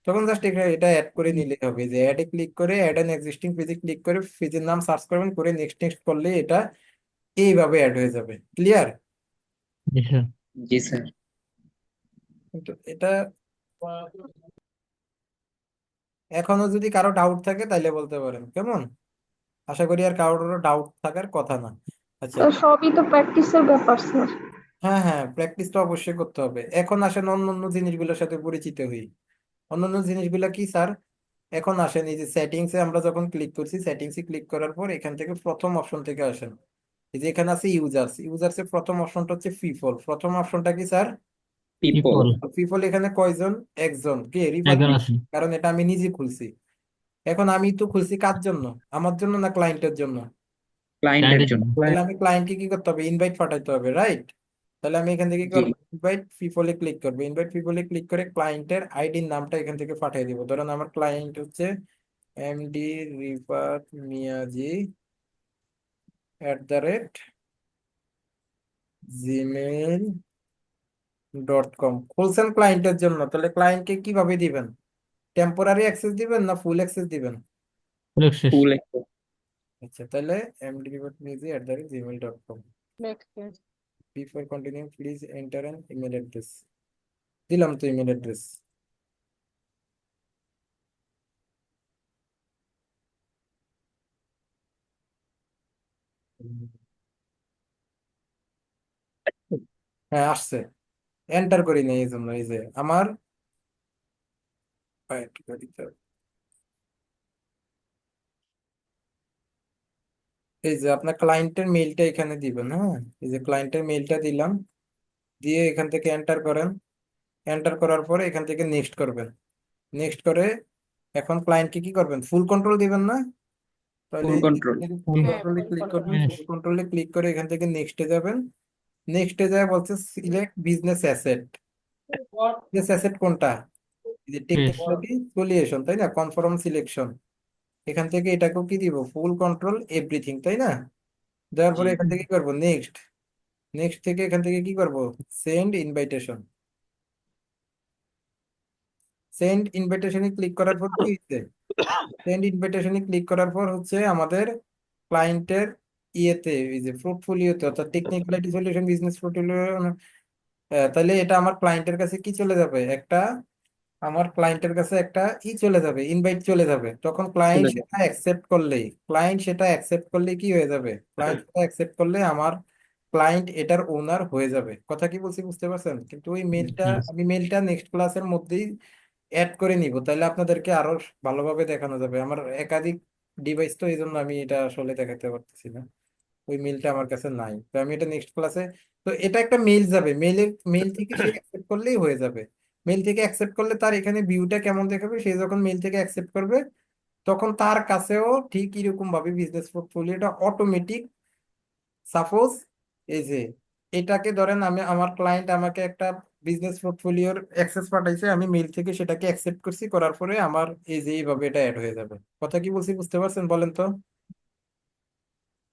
A: তখন জাস্ট এটা অ্যাড করে নিলেই হবে, যে অ্যাডে ক্লিক করে অ্যাড অ্যান এক্সিস্টিং পেজে ক্লিক করে পেজের নাম সার্চ করবেন, করে নেক্সট নেক্সট করলে এটা এইভাবে অ্যাড হয়ে যাবে। ক্লিয়ার?
B: জি স্যার।
C: জি স্যার।
A: কিন্তু এটা এখনো যদি কারো ডাউট থাকে তাইলে বলতে পারেন, কেমন? আশা করি আর কারোর ডাউট থাকার কথা না। আচ্ছা,
E: স্যার সবই তো প্র্যাকটিসের ব্যাপার স্যার।
A: হ্যাঁ হ্যাঁ, প্র্যাকটিস তো অবশ্যই করতে হবে। এখন আসেন অন্য অন্য জিনিসগুলোর সাথে পরিচিত হই। অন্যান্য জিনিসগুলো কি স্যার? এখন আসেন এই যে সেটিংসে আমরা যখন ক্লিক করছি, সেটিংসে ক্লিক করার পর এখান থেকে প্রথম অপশন থেকে আসেন। এই যে এখানে আছে ইউজার্স, ইউজার্সের প্রথম অপশনটা হচ্ছে পিপল। প্রথম অপশনটা কি স্যার?
C: পিপল।
B: পিপল।
A: পিপল এখানে কয়জন? একজন। কে? রিফাত।
B: একজন আছে।
A: কারণ এটা আমি নিজে খুলছি। এখন আমি তো খুলছি কার জন্য? আমার জন্য না ক্লায়েন্টের জন্য?
C: ক্লায়েন্টের
B: ক্লায়েন্টের
C: জন্য।
B: জন্য।
A: তাহলে আমি ক্লায়েন্টকে কি করতে হবে? ইনভাইট পাঠাইতে হবে, রাইট? তাহলে আমি এখান থেকে কি
C: জি।
A: করবো? ইনভাইট পিপলে ক্লিক করবো। ইনভাইট পিপলে ক্লিক করে ক্লায়েন্টের আইডির নামটা এখান থেকে পাঠিয়ে দিব। ধরেন আমার ক্লায়েন্ট হচ্ছে এমডি রিফাত মিয়াজি @gmail.com। খুলছেন ক্লায়েন্টের জন্য, তাহলে ক্লায়েন্টকে কিভাবে দিবেন? টেম্পোরারি অ্যাক্সেস দিবেন না ফুল অ্যাক্সেস দিবেন?
B: Full access.
C: ফুল।
A: আচ্ছা, তাহলে mdrifatmiyaji@gmail.com।
D: Next.
A: Before continuing, please enter an email address. দিলাম তো ইমেল অ্যাড্রেস। হ্যাঁ, আসছে। এন্টার করি না এই জন্য, এই যে আমার wait, করিতে হবে। এই যে আপনার ক্লায়েন্টের মেইলটা এখানে দিবেন, হ্যাঁ। এই যে ক্লায়েন্টের মেইলটা দিলাম, দিয়ে এখান থেকে এন্টার করেন। এন্টার করার পরে এখান থেকে নেক্সট করবেন। নেক্সট করে এখন ক্লায়েন্টকে কি করবেন? ফুল কন্ট্রোল দিবেন না? তাহলে
C: ফুল কন্ট্রোল।
A: ফুল
D: হ্যাঁ,
A: কন্ট্রোলে
D: full
A: ক্লিক করবেন।
D: control.
A: ফুল কন্ট্রোলে ক্লিক করে এখান থেকে নেক্সটে যাবেন। নেক্সটে যায় বলছে select business asset. Business asset কোনটা? এই যে
B: শেষ।
A: টেকনোলজি সলিউশন, তাই না? Confirm selection. এখান থেকে এটাকেও কি দিব? ফুল কন্ট্রোল এভরিথিং, তাই না? দেওয়ার
C: জি।
A: পরে এখান থেকে কি করবো? নেক্সট। নেক্সট থেকে এখান থেকে কি করব? Send invitation. সেন্ড ইনভাইটেশনে ক্লিক করার পর কি হচ্ছে? সেন্ড ইনভাইটেশনে ক্লিক করার পর হচ্ছে আমাদের ক্লায়েন্টের ইয়েতে, এই যে পোর্টফোলিওতে, অর্থাৎ টেকনিক্যালিটি সলিউশন বিজনেস পোর্টফোলিও, তাহলে এটা আমার ক্লায়েন্টের কাছে কি চলে যাবে? একটা, আমার ক্লায়েন্টের কাছে একটা চলে যাবে, ইনভাইট চলে যাবে। তখন ক্লায়েন্ট
C: চলে যাবে।
A: সেটা অ্যাকসেপ্ট করলেই, ক্লায়েন্ট সেটা অ্যাকসেপ্ট করলে কি হয়ে যাবে? ক্লায়েন্ট সেটা অ্যাকসেপ্ট করলে আমার ক্লায়েন্ট এটার ওনার হয়ে যাবে। কথা কি বলছি বুঝতে পারছেন? কিন্তু ওই মেলটা,
B: জি।
A: আমি মেলটা নেক্সট ক্লাসের মধ্যেই অ্যাড করে নিব, তাহলে আপনাদেরকে আরো ভালোভাবে দেখানো যাবে। আমার একাধিক ডিভাইস তো, এই জন্য আমি এটা আসলে দেখাতে পারতেছি না। ওই মেলটা আমার কাছে নাই, তো আমি এটা নেক্সট ক্লাসে। তো এটা একটা মেল যাবে, মেল থেকে সে অ্যাকসেপ্ট করলেই হয়ে যাবে। মেল থেকে অ্যাকসেপ্ট করলে তার এখানে ভিউটা কেমন দেখাবে? সে যখন মেল থেকে অ্যাকসেপ্ট করবে তখন তার কাছেও ঠিক এরকম ভাবে বিজনেস পোর্টফোলিওটা অটোমেটিক, সাপোজ এই যে এটাকে ধরেন আমি, আমার ক্লায়েন্ট আমাকে একটা বিজনেস পোর্টফোলিওর অ্যাক্সেস পাঠাইছে, আমি মেল থেকে সেটাকে অ্যাকসেপ্ট করছি, করার পরে আমার এই যে এইভাবে এটা অ্যাড হয়ে যাবে। কথা কি বলছি বুঝতে পারছেন? বলেন তো।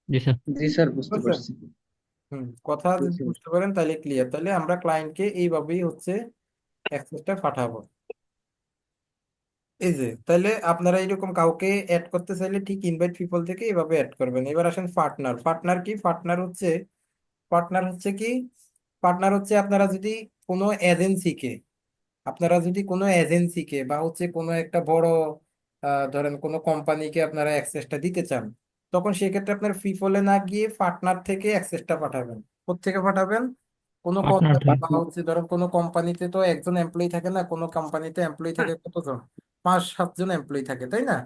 B: জি স্যার।
C: জি স্যার,
A: বুঝতে
C: বুঝতে
A: পারছেন?
C: পারছি।
A: কথা
C: জি
A: যদি
C: স্যার।
A: বুঝতে পারেন তাহলে ক্লিয়ার। তাহলে আমরা ক্লায়েন্টকে এইভাবেই হচ্ছে অ্যাক্সেসটা পাঠাবো। এই যে তাহলে আপনারা এরকম কাউকে অ্যাড করতে চাইলে ঠিক ইনভাইট পিপল থেকে এভাবে অ্যাড করবেন। এবার আসেন পার্টনার। পার্টনার কি? পার্টনার হচ্ছে কি? পার্টনার হচ্ছে আপনারা যদি কোনো এজেন্সিকে বা হচ্ছে কোনো একটা বড়, ধরেন কোনো কোম্পানিকে আপনারা অ্যাক্সেসটা দিতে চান, তখন সেক্ষেত্রে আপনার পিপলে না গিয়ে পার্টনার থেকে অ্যাক্সেসটা পাঠাবেন। কোত্থেকে পাঠাবেন? কোনো
B: পার্টনার
A: কোম্পানি
B: থেকে।
A: বা হচ্ছে ধরেন কোনো কোম্পানিতে তো একজন এমপ্লয়ি থাকে না, কোনো কোম্পানিতে এমপ্লয়ি থাকে কতজন? 5-7 জন এমপ্লয়ি থাকে, তাই না?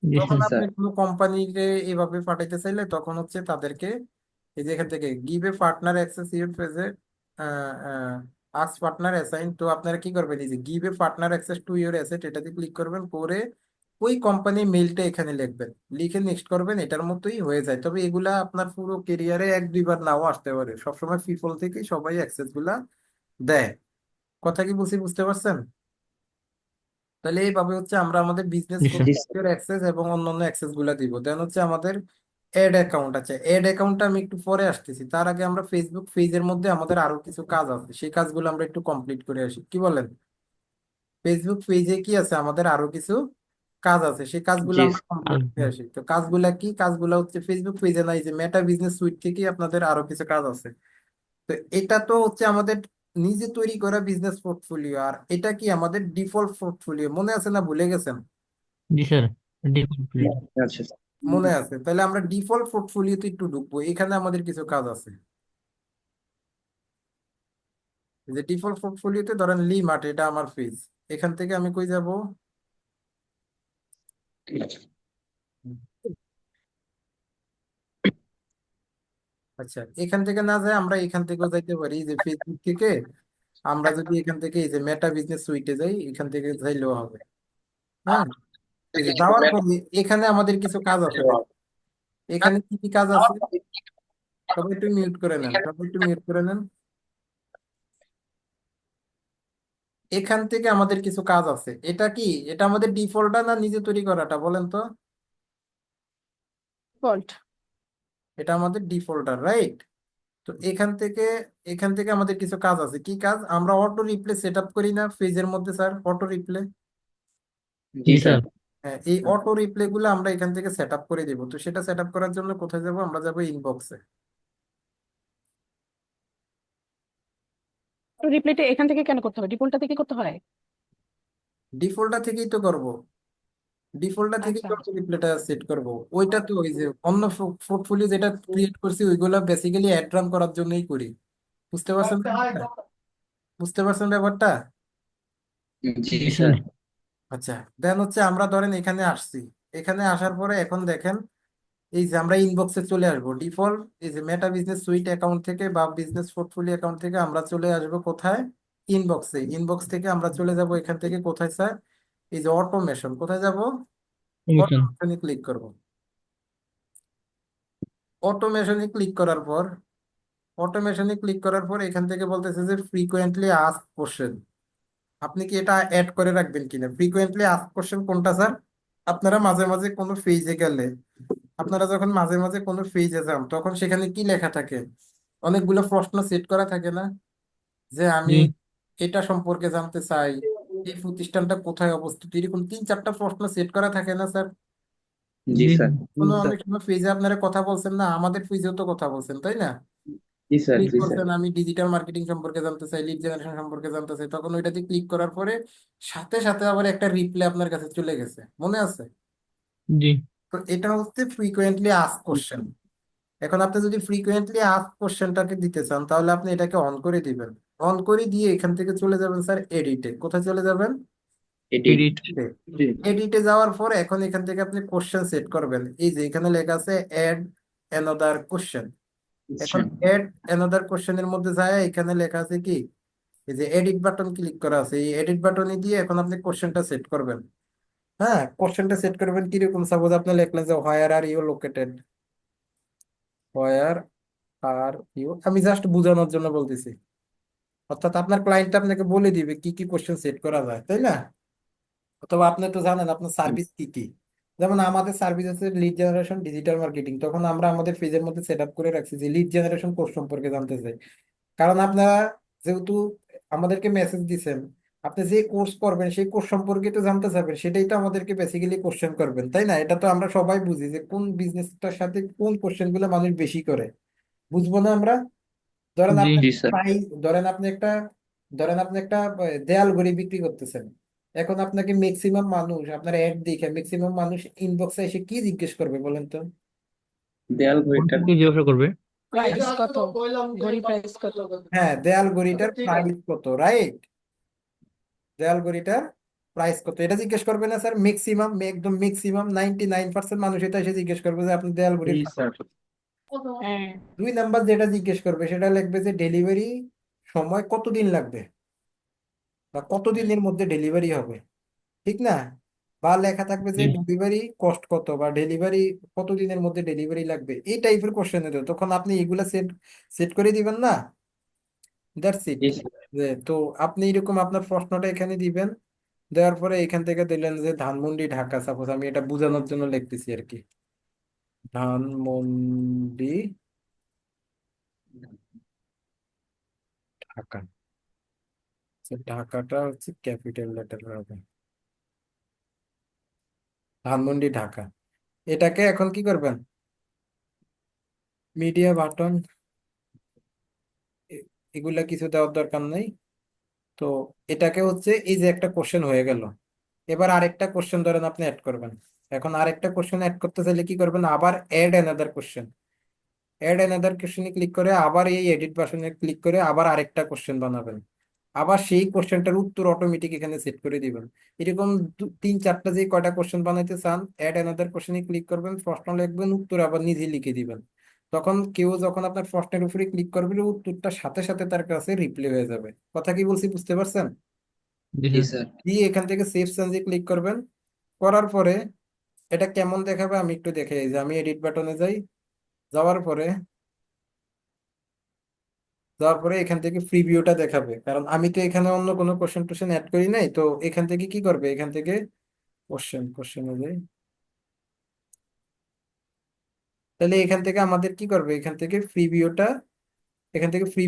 B: জি
A: তখন
B: স্যার।
A: আপনি
C: স্যার।
A: কোনো কোম্পানিকে এভাবে পাঠাইতে চাইলে তখন হচ্ছে তাদেরকে এই যে এখান থেকে give a partner access your পেজে, আস্ক পার্টনার অ্যাসাইন। তো আপনারা কি করবেন? এই যে give a partner access to your asset, এটাতে ক্লিক করবেন, করে ওই কোম্পানি মেইলটা এখানে লিখবেন, লিখে নেক্সট করবেন। এটার মতোই হয়ে যায়। তবে এগুলা আপনার পুরো কেরিয়ারে 1-2 বার নাও আসতে পারে। সবসময় পিপল থেকেই সবাই অ্যাক্সেস গুলা দেয়। কথা কি বলছি বুঝতে পারছেন? তাহলে এইভাবে হচ্ছে আমরা আমাদের বিজনেস
B: জি স্যার।
C: জি স্যার।
A: পোর্টফোলিওর অ্যাক্সেস এবং অন্যান্য অ্যাক্সেস গুলা দিব। দেন হচ্ছে আমাদের এড অ্যাকাউন্ট আছে। এড অ্যাকাউন্টটা আমি একটু পরে আসতেছি, তার আগে আমরা ফেসবুক পেজের মধ্যে আমাদের আরো কিছু কাজ আছে, সেই কাজগুলো আমরা একটু কমপ্লিট করে আসি, কি বলেন? ফেসবুক পেজে কি আছে আমাদের আরো কিছু কাজ আছে, সেই কাজগুলো
C: জি
A: আমরা কমপ্লিট করে
B: আচ্ছা।
A: আসি। তো কাজগুলা কি? কাজগুলা হচ্ছে ফেসবুক পেজে নাই যে মেটা বিজনেস সুইট থেকে আপনাদের আরো কিছু কাজ আছে। তো এটা তো হচ্ছে আমাদের নিজে তৈরি করা বিজনেস পোর্টফোলিও, আর এটা কি আমাদের ডিফল্ট পোর্টফোলিও, মনে আছে না ভুলে গেছেন?
B: জি স্যার, ডিফল্ট ফিল্ড।
C: আচ্ছা
A: মনে আছে? তাহলে আমরা ডিফল্ট পোর্টফোলিওতে একটু ঢুকবো, এখানে আমাদের কিছু কাজ আছে। এই যে ডিফল্ট পোর্টফোলিওতে ধরেন লি মার্ট, এটা আমার পেজ। এখান থেকে আমি কই যাব? আচ্ছা, এখান থেকে না যায় আমরা এখান থেকেও যাইতে পারি, যে ফেসবুক থেকে আমরা যদি এখান থেকে এই যে মেটা বিজনেস সুইটে যাই, এখান থেকে যাইলেও হবে। হ্যাঁ, এই যে যাওয়ার পরে এখানে আমাদের কিছু কাজ আছে দেখেন। এখানে কি কি কাজ আছে? সবাই একটু মিউট করে নেন, সবাই একটু মিউট করে নেন। এখান থেকে আমাদের কিছু কাজ আছে, এটা কি? এটা আমাদের ডিফল্টটা না নিজে তৈরি করাটা, বলেন তো?
D: ফল্ট।
A: এটা আমাদের ডিফল্টার, রাইট? তো এখান থেকে আমাদের কিছু কাজ আছে। কি কাজ? আমরা অটো রিপ্লে সেট আপ করি না পেজের মধ্যে স্যার, অটো রিপ্লে।
C: জি
B: জি
C: স্যার।
B: স্যার।
A: হ্যাঁ, এই অটো রিপ্লে গুলো আমরা এখান থেকে সেট আপ করে দিব। তো সেটা সেট আপ করার জন্য কোথায় যাব? আমরা যাব ইনবক্সে।
D: রিপ্লেটা এখান থেকে কেন করতে হবে? ডিফল্টটা থেকে করতে হয়?
A: ডিফল্টটা থেকেই তো করব, ডিফল্টটা থেকেই
D: আচ্ছা।
A: অটো রিপ্লেটা সেট করব। ওইটা তো ওই যে অন্য পোর্টফোলিও যেটা ক্রিয়েট করছি ওইগুলো বেসিক্যালি অ্যাড রান করার জন্যই করি। বুঝতে পারছেন ব্যাপারটা? বুঝতে পারছেন ব্যাপারটা?
C: জি
B: জি স্যার।
C: স্যার।
A: আচ্ছা, দেন হচ্ছে আমরা ধরেন এখানে আসছি। এখানে আসার পরে এখন দেখেন, এই যে আমরা ইনবক্সে চলে আসবো ডিফল্ট, এই যে মেটা বিজনেস সুইট অ্যাকাউন্ট থেকে বা বিজনেস পোর্টফোলিও অ্যাকাউন্ট থেকে আমরা চলে আসবো কোথায়? ইনবক্সে। ইনবক্স থেকে আমরা চলে যাব এখান থেকে কোথায় স্যার? এই যে অটোমেশন, কোথায় যাব?
B: কমিশন।
A: অটোমেশনে ক্লিক করব। অটোমেশনে ক্লিক করার পর, এখান থেকে বলতেছে যে ফ্রিকোয়েন্টলি আস্ক কোশ্চেন। আপনি কি এটা অ্যাড করে রাখবেন কিনা? ফ্রিকোয়েন্টলি আস্ক কোশ্চেন কোনটা স্যার? আপনারা মাঝে মাঝে কোনো পেজে গেলে, আপনারা যখন মাঝে মাঝে কোনো পেজে যান তখন সেখানে কি লেখা থাকে? অনেকগুলো প্রশ্ন সেট করা থাকে না? যে আমি
B: জি
A: এটা সম্পর্কে জানতে চাই, এই প্রতিষ্ঠানটা কোথায় অবস্থিত, এরকম 3-4টা প্রশ্ন সেট করা থাকে না স্যার?
C: জি
B: জি
C: স্যার।
A: কোনো অনেক সময় পেজে আপনারা কথা বলছেন না, আমাদের পেজেও তো কথা বলছেন, তাই না?
C: জি স্যার।
A: ক্লিক
C: জি স্যার।
A: করছেন আমি ডিজিটাল মার্কেটিং সম্পর্কে জানতে চাই, লিড জেনারেশন সম্পর্কে জানতে চাই, তখন ওইটাতে ক্লিক করার পরে সাথে সাথে আবার একটা রিপ্লে আপনার কাছে চলে গেছে, মনে আছে?
B: জি
A: তো এটা হচ্ছে ফ্রিকোয়েন্টলি আস্ক কোশ্চেন। এখন আপনি যদি ফ্রিকোয়েন্টলি আস্ক কোশ্চেনটাকে দিতে চান তাহলে আপনি এটাকে অন করে দিবেন। অন করে দিয়ে এখান থেকে চলে যাবেন স্যার এডিটে। কোথায় চলে যাবেন?
C: এডিট।
B: এডিট।
A: এডিটে যাওয়ার পর এখন এখান থেকে আপনি কোশ্চেন সেট করবেন। এই যে এখানে লেখা আছে অ্যাড অ্যানাদার কোশ্চেন। এখন অ্যাড অ্যানাদার কোশ্চেনের মধ্যে যায় এখানে লেখা আছে কি, এই যে এডিট বাটন ক্লিক করা আছে, এই এডিট বাটনে দিয়ে এখন আপনি কোশ্চেনটা সেট করবেন। হ্যাঁ, কোশ্চেনটা সেট করবেন কিরকম? সাপোজ আপনি লিখলেন যে where are you located, where are you, আমি জাস্ট বোঝানোর জন্য বলতেছি। অর্থাৎ আপনার ক্লায়েন্ট আপনাকে বলে দিবে কি কি কোশ্চেন সেট করা যায়, তাই না? অথবা আপনি তো জানেন আপনার সার্ভিস কি কি। যেমন আমাদের সার্ভিস আছে লিড জেনারেশন, ডিজিটাল মার্কেটিং, তখন আমরা আমাদের পেজের মধ্যে সেট আপ করে রাখছি যে লিড জেনারেশন কোর্স সম্পর্কে জানতে চাই। কারণ আপনারা যেহেতু আমাদেরকে মেসেজ দিচ্ছেন, আপনি যে কোর্স করবেন সেই কোর্স সম্পর্কে তো জানতে চাবেন, সেটাই তো আমাদেরকে বেসিক্যালি কোশ্চেন করবেন, তাই না? এটা তো আমরা সবাই বুঝি যে কোন বিজনেসটার সাথে কোন কোশ্চেন গুলো মানুষ বেশি করে, বুঝবো না আমরা? ধরেন
B: জি
A: আপনি
C: জি স্যার।
A: প্রাইস, ধরেন আপনি একটা দেয়াল ঘড়ি বিক্রি করতেছেন। এখন আপনাকে ম্যাক্সিমাম মানুষ আপনার অ্যাড দেখে ম্যাক্সিমাম মানুষ ইনবক্সে এসে কি জিজ্ঞেস করবে বলেন তো?
C: দেয়াল ঘড়িটার।
B: কোনটা জিজ্ঞাসা করবে?
D: প্রাইস কত? ঘড়ি প্রাইস কত?
A: হ্যাঁ, দেয়াল ঘড়িটার প্রাইস কত, রাইট? দেয়াল ঘড়িটার প্রাইস কত এটা জিজ্ঞেস করবে না স্যার? ম্যাক্সিমাম, একদম ম্যাক্সিমাম 99% মানুষ এটা এসে জিজ্ঞেস করবে যে আপনি দেয়াল
C: জি
A: ঘড়ির দাম
C: স্যার।
A: কত।
D: হ্যাঁ।
A: 2 নাম্বার যেটা জিজ্ঞেস করবে সেটা লিখবে যে ডেলিভারি সময় কতদিন লাগবে বা কতদিনের মধ্যে ডেলিভারি হবে, ঠিক না? বা লেখা থাকবে যে
B: জি
A: ডেলিভারি কস্ট কত বা ডেলিভারি কতদিনের মধ্যে ডেলিভারি লাগবে, এই টাইপের কোশ্চেন দিতে তখন আপনি এগুলা সেট সেট করে দিবেন না? That's it.
C: G sir.
A: যে তো আপনি এরকম আপনার প্রশ্নটা এখানে দিবেন। দেওয়ার পরে এখান থেকে দিলেন যে ধানমন্ডি ঢাকা, সাপোজ আমি এটা বোঝানোর জন্য লিখতেছি আর কি। ধানমন্ডি ঢাকা। আচ্ছা, ঢাকাটা হচ্ছে ক্যাপিটাল লেটার হবে। ধানমন্ডি ঢাকা। এটাকে এখন কি করবেন, মিডিয়া বাটন এগুলা কিছু দেওয়ার দরকার নেই। তো এটাকে হচ্ছে এই যে একটা কোশ্চেন হয়ে গেল। এবার আরেকটা কোশ্চেন ধরেন আপনি অ্যাড করবেন। এখন আরেকটা কোশ্চেন অ্যাড করতে চাইলে কি করবেন, আবার add another question. Add another কোশ্চেনে ক্লিক করে আবার এই এডিট বাটনে ক্লিক করে আবার আরেকটা কোশ্চেন বানাবেন। আবার সেই কোশ্চেনটার উত্তর অটোমেটিক এখানে সেট করে দিবেন। এরকম তিন চারটা যে কয়টা কোশ্চেন বানাইতে চান, অ্যাড অ্যানাদার কোশ্চেনে ক্লিক করবেন, প্রশ্ন লিখবেন, উত্তর আবার নিজে লিখে দিবেন। তখন কেউ যখন আপনার প্রশ্নের উপরে ক্লিক করবে, উত্তরটা সাথে সাথে তার কাছে রিপ্লে হয়ে যাবে। কথা কি বলছি বুঝতে পারছেন?
B: জি
C: জি
B: স্যার।
C: স্যার।
A: দিয়ে এখান থেকে সেভ চেঞ্জে ক্লিক করবেন। করার পরে এটা কেমন দেখাবে আমি একটু দেখে, এই যে আমি এডিট বাটনে যাই, যাওয়ার পরে এখান থেকে ফ্রি ভিউটা দেখাবে, কারণ আমি তো এখানে অন্য কোনো কোশ্চেন টোশ্চেন অ্যাড করি নাই। তো এখান থেকে কি করবে, এখান থেকে কোশ্চেনে যাই, তাহলে এখান থেকে আমাদের কি করবে, এখান থেকে ফ্রি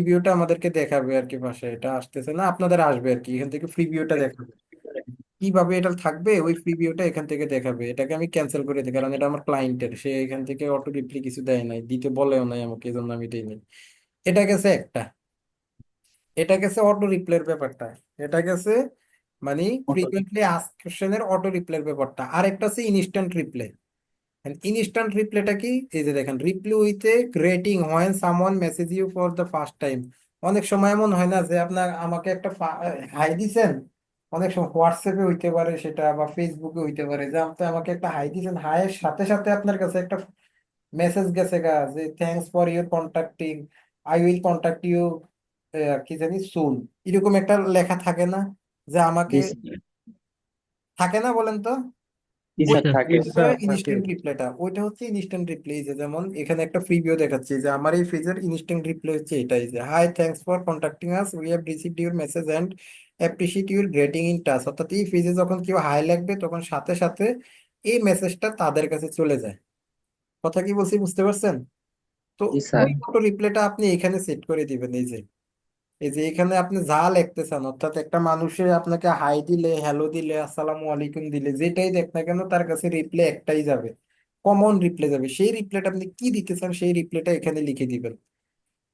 A: ভিউটা আমাদেরকে দেখাবে আর কি। পাশে এটা আসতেছে না, আপনাদের আসবে আর কি, এখান থেকে ফ্রি ভিউটা দেখাবে। কিভাবে এটা থাকবে, ওই ফ্রি ভিউটা এখান থেকে দেখাবে। এটাকে আমি ক্যান্সেল করে দিই, কারণ এটা আমার ক্লায়েন্টের, সে এখান থেকে অটো রিপ্লাই কিছু দেয় নাই, দিতে বলেও নাই আমাকে, এই জন্য আমি দিই নাই। এটা গেছে একটা, এটা গেছে অটো রিপ্লাইয়ের ব্যাপারটা। এটা গেছে মানে ফ্রিকোয়েন্টলি আস্ক কোশ্চেনের অটো রিপ্লাইয়ের ব্যাপারটা। আর একটা আছে ইনস্ট্যান্ট রিপ্লাই। ইনস্ট্যান্ট রিপ্লাইটা কি, এই যে দেখেন, reply with a greeting when someone message you for the first time. অনেক সময় এমন হয় না যে আপনার আমাকে একটা হাই দিছেন, অনেক সময় হোয়াটসঅ্যাপে হইতে পারে সেটা, বা ফেসবুকে হইতে পারে, যে আপনি আমাকে একটা হাই দিছেন, হাইয়ের সাথে সাথে আপনার কাছে একটা মেসেজ গেছে গা, যে thanks for your contacting, I will contact you কি জানি সুন, এরকম একটা লেখা থাকে না, যে আমাকে,
C: জি স্যার।
A: থাকে না বলেন তো?
C: জি
B: জি
C: স্যার,
B: স্যার।
C: থাকে
A: ওইটা
C: স্যার।
A: ইনস্ট্যান্ট রিপ্লাইটা, ওইটা হচ্ছে ইনস্ট্যান্ট রিপ্লাই। যে যেমন এখানে একটা প্রিভিউ দেখাচ্ছে, যে আমার এই ফেজের ইনস্ট্যান্ট রিপ্লাই হচ্ছে এটাই, যে hi thanks for contacting us, we have received your message and appreciate your greeting in touch. অর্থাৎ এই ফেজে যখন কেউ হাই লাগবে, তখন সাথে সাথে এই মেসেজটা তাদের কাছে চলে যায়। কথা কি বলছি বুঝতে পারছেন? তো
C: জি স্যার।
A: ওই অটো রিপ্লাইটা আপনি এখানে সেট করে দিবেন। এই যে এখানে আপনি যা লিখতে চান, অর্থাৎ একটা মানুষে আপনাকে হাই দিলে, হ্যালো দিলে, আসসালামু আলাইকুম দিলে, যেটাই দেখ না কেন, তার কাছে রিপ্লাই একটাই যাবে, কমন রিপ্লাই যাবে। সেই রিপ্লাইটা আপনি কি দিতে চান, সেই রিপ্লাইটা এখানে লিখে দিবেন।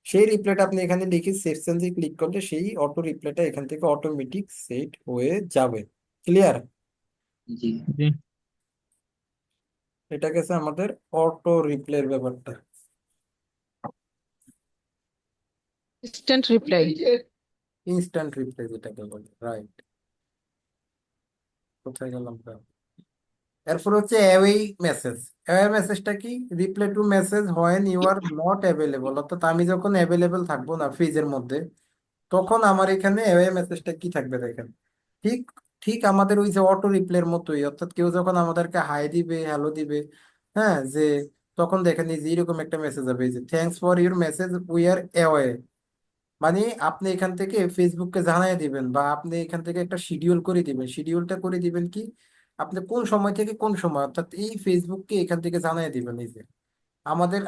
A: সেই রিপ্লাইটা আপনি এখানে লিখে সেভ চেঞ্জে ক্লিক করলে সেই অটো রিপ্লাইটা এখান থেকে অটোমেটিক সেট হয়ে যাবে। ক্লিয়ার?
C: জি।
B: জি।
A: এটা গেছে আমাদের অটো রিপ্লাইয়ের ব্যাপারটা।
D: Instant reply.
A: ইনস্ট্যান্ট রিপ্লাই যেটাকে বলে, রাইট। কোথায় গেলাম? এরপর হচ্ছে অ্যাওয়ে মেসেজ। অ্যাওয়ে মেসেজটা কি, reply to message when you are not available. অর্থাৎ আমি যখন অ্যাভেলেবল থাকবো না ফ্রিজের মধ্যে, তখন আমার এখানে অ্যাওয়ে মেসেজটা কি থাকবে দেখেন। ঠিক ঠিক আমাদের ওই যে অটো রিপ্লাইয়ের মতোই, অর্থাৎ কেউ যখন আমাদেরকে হাই দিবে, হ্যালো দিবে, হ্যাঁ, যে তখন দেখেন এই যে এরকম একটা মেসেজ হবে, এই যে thanks for your message, we are away. মানে আপনি এখান থেকে ফেসবুককে জানাই দিবেন, বা আপনি এখান থেকে একটা শিডিউল করে দিবেন। শিডিউলটা করে দিবেন কি, আপনি কোন সময় থেকে কোন সময়, অর্থাৎ এই ফেসবুককে এখান থেকে জানাই দিবেন। এই যে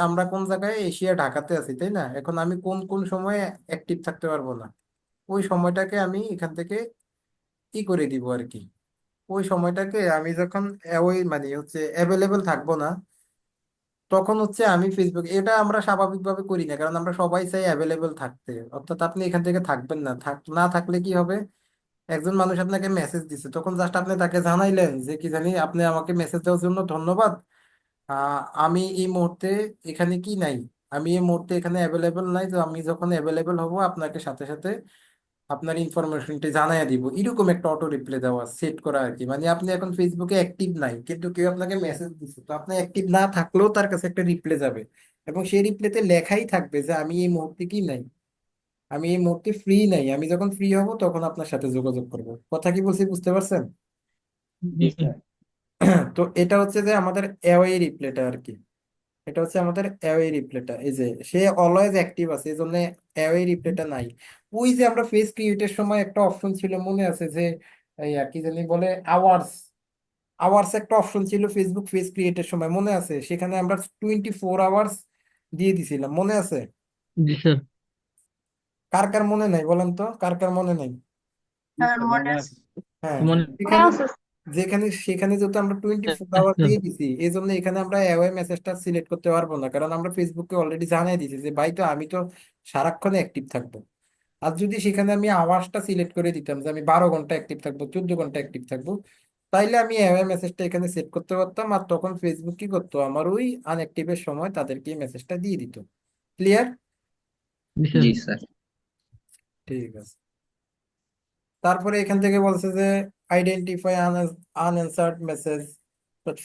A: আমরা কোন জায়গায়, এশিয়া ঢাকাতে আছি তাই না, এখন আমি কোন কোন সময় অ্যাক্টিভ থাকতে পারবো না, ওই সময়টাকে আমি এখান থেকে ই করে দিব আর কি। ওই সময়টাকে আমি যখন ওই মানে হচ্ছে অ্যাভেলেবেল থাকবো না, তখন হচ্ছে আমি ফেসবুক, এটা আমরা স্বাভাবিকভাবে করি না, কারণ আমরা সবাই চাই অ্যাভেলেবেল থাকতে। অর্থাৎ আপনি এখান থেকে থাকবেন না, না থাকলে কি হবে, একজন মানুষ আপনাকে মেসেজ দিচ্ছে, তখন জাস্ট আপনি তাকে জানাইলেন যে কি জানি, আপনি আমাকে মেসেজ দেওয়ার জন্য ধন্যবাদ, আমি এই মুহূর্তে এখানে কি নাই, আমি এই মুহূর্তে এখানে অ্যাভেলেবেল নাই, তো আমি যখন অ্যাভেলেবেল হব আপনাকে সাথে সাথে আপনার ইনফরমেশনটি জানাইয়া দিব। এরকম একটা অটো রিপ্লাই দেওয়া সেট করা আর কি। মানে আপনি এখন ফেসবুকে অ্যাক্টিভ নাই, কিন্তু কেউ আপনাকে মেসেজ দিচ্ছে, তো আপনি অ্যাক্টিভ না থাকলেও তার কাছে একটা রিপ্লাই যাবে, এবং সেই রিপ্লাইতে লেখাই থাকবে যে আমি এই মুহূর্তে কি নাই, আমি এই মুহূর্তে ফ্রি নাই, আমি যখন ফ্রি হব তখন আপনার সাথে যোগাযোগ করবো। কথা কি বলছি বুঝতে পারছেন?
C: জি
B: জি।
C: স্যার।
A: তো এটা হচ্ছে যে আমাদের অ্যাওয়ে রিপ্লাইটা আর কি। এটা হচ্ছে আমাদের অ্যাওয়ে রিপ্লাইটা, এই যে সে অলওয়েজ অ্যাক্টিভ আছে, এই জন্য অ্যাওয়ে রিপ্লাইটা নাই। ওই যে আমরা ফেস ক্রিয়েটের সময় একটা অপশন ছিল, মনে আছে যে এই আর কি জানি বলে, আওয়ার্স। আওয়ার্স একটা অপশন ছিল ফেসবুক ফেস ক্রিয়েটের সময়, মনে আছে? সেখানে আমরা 24 আওয়ার্স দিয়ে দিছিলাম, মনে আছে?
B: জি স্যার।
A: কার কার মনে নাই বলেন তো, কার কার মনে নাই?
C: জি স্যার, মনে আছে।
A: হ্যাঁ,
B: মনে
A: এখানে
E: আছে
A: যেখানে সেখানে যেহেতু আমরা 24 আওয়ার দিয়ে দিছি, এই জন্য এখানে আমরা অ্যাওয়ে মেসেজটা সিলেক্ট করতে পারবো না, কারণ আমরা ফেসবুককে অলরেডি জানিয়ে দিয়েছি যে ভাই তো আমি তো সারাক্ষণ অ্যাক্টিভ থাকবো। আর যদি সেখানে আমি আওয়াজটা সিলেক্ট করে দিতাম যে আমি 12 ঘন্টা অ্যাক্টিভ থাকবো, 14 ঘন্টা অ্যাক্টিভ থাকবো, তাইলে আমি অ্যাওয়ে মেসেজটা এখানে সেট করতে পারতাম, আর তখন ফেসবুক কি করতো, আমার ওই আনঅ্যাক্টিভের সময় তাদেরকে এই মেসেজটা দিয়ে দিত। ক্লিয়ার?
B: জি স্যার।
C: জি স্যার।
A: ঠিক আছে। তারপরে এখান থেকে বলছে যে identify unanswered message,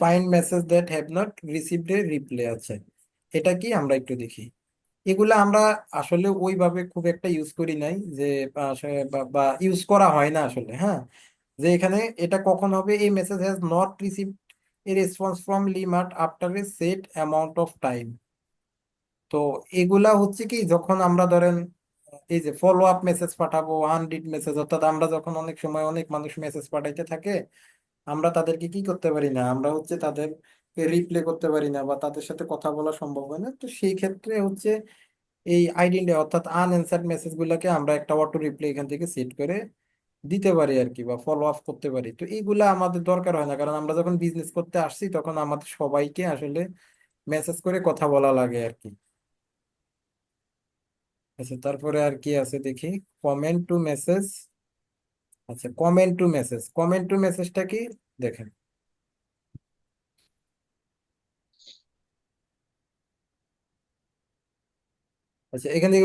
A: find message that have not received a reply আছে। এটা কি আমরা একটু দেখি। এগুলা আমরা আসলে ওইভাবে খুব একটা ইউজ করি নাই, যে বা ইউজ করা হয় না আসলে। হ্যাঁ, যে এখানে এটা কখন হবে, এই message has not received a response from Limart after a set amount of time. তো এগুলা হচ্ছে কি, যখন আমরা ধরেন এই যে ফলো আপ মেসেজ পাঠাবো, আনরিড মেসেজ, অর্থাৎ আমরা যখন অনেক সময় অনেক মানুষ মেসেজ পাঠাইতে থাকে, আমরা তাদেরকে কি করতে পারি না, আমরা হচ্ছে তাদেরকে রিপ্লে করতে পারি না বা তাদের সাথে কথা বলা সম্ভব হয় না। তো সেই ক্ষেত্রে হচ্ছে এই আইডেন্টি অর্থাৎ আনঅ্যান্সার্ড মেসেজ গুলাকে আমরা একটা অটো রিপ্লে এখান থেকে সেট করে দিতে পারি আর কি, বা ফলো আপ করতে পারি। তো এইগুলা আমাদের দরকার হয় না, কারণ আমরা যখন বিজনেস করতে আসছি তখন আমাদের সবাইকে আসলে মেসেজ করে কথা বলা লাগে আর কি। আচ্ছা, তারপরে আর কি আছে দেখি। Comment to message. আচ্ছা, কমেন্ট টু মেসেজটা কি দেখেন। আচ্ছা, এখানে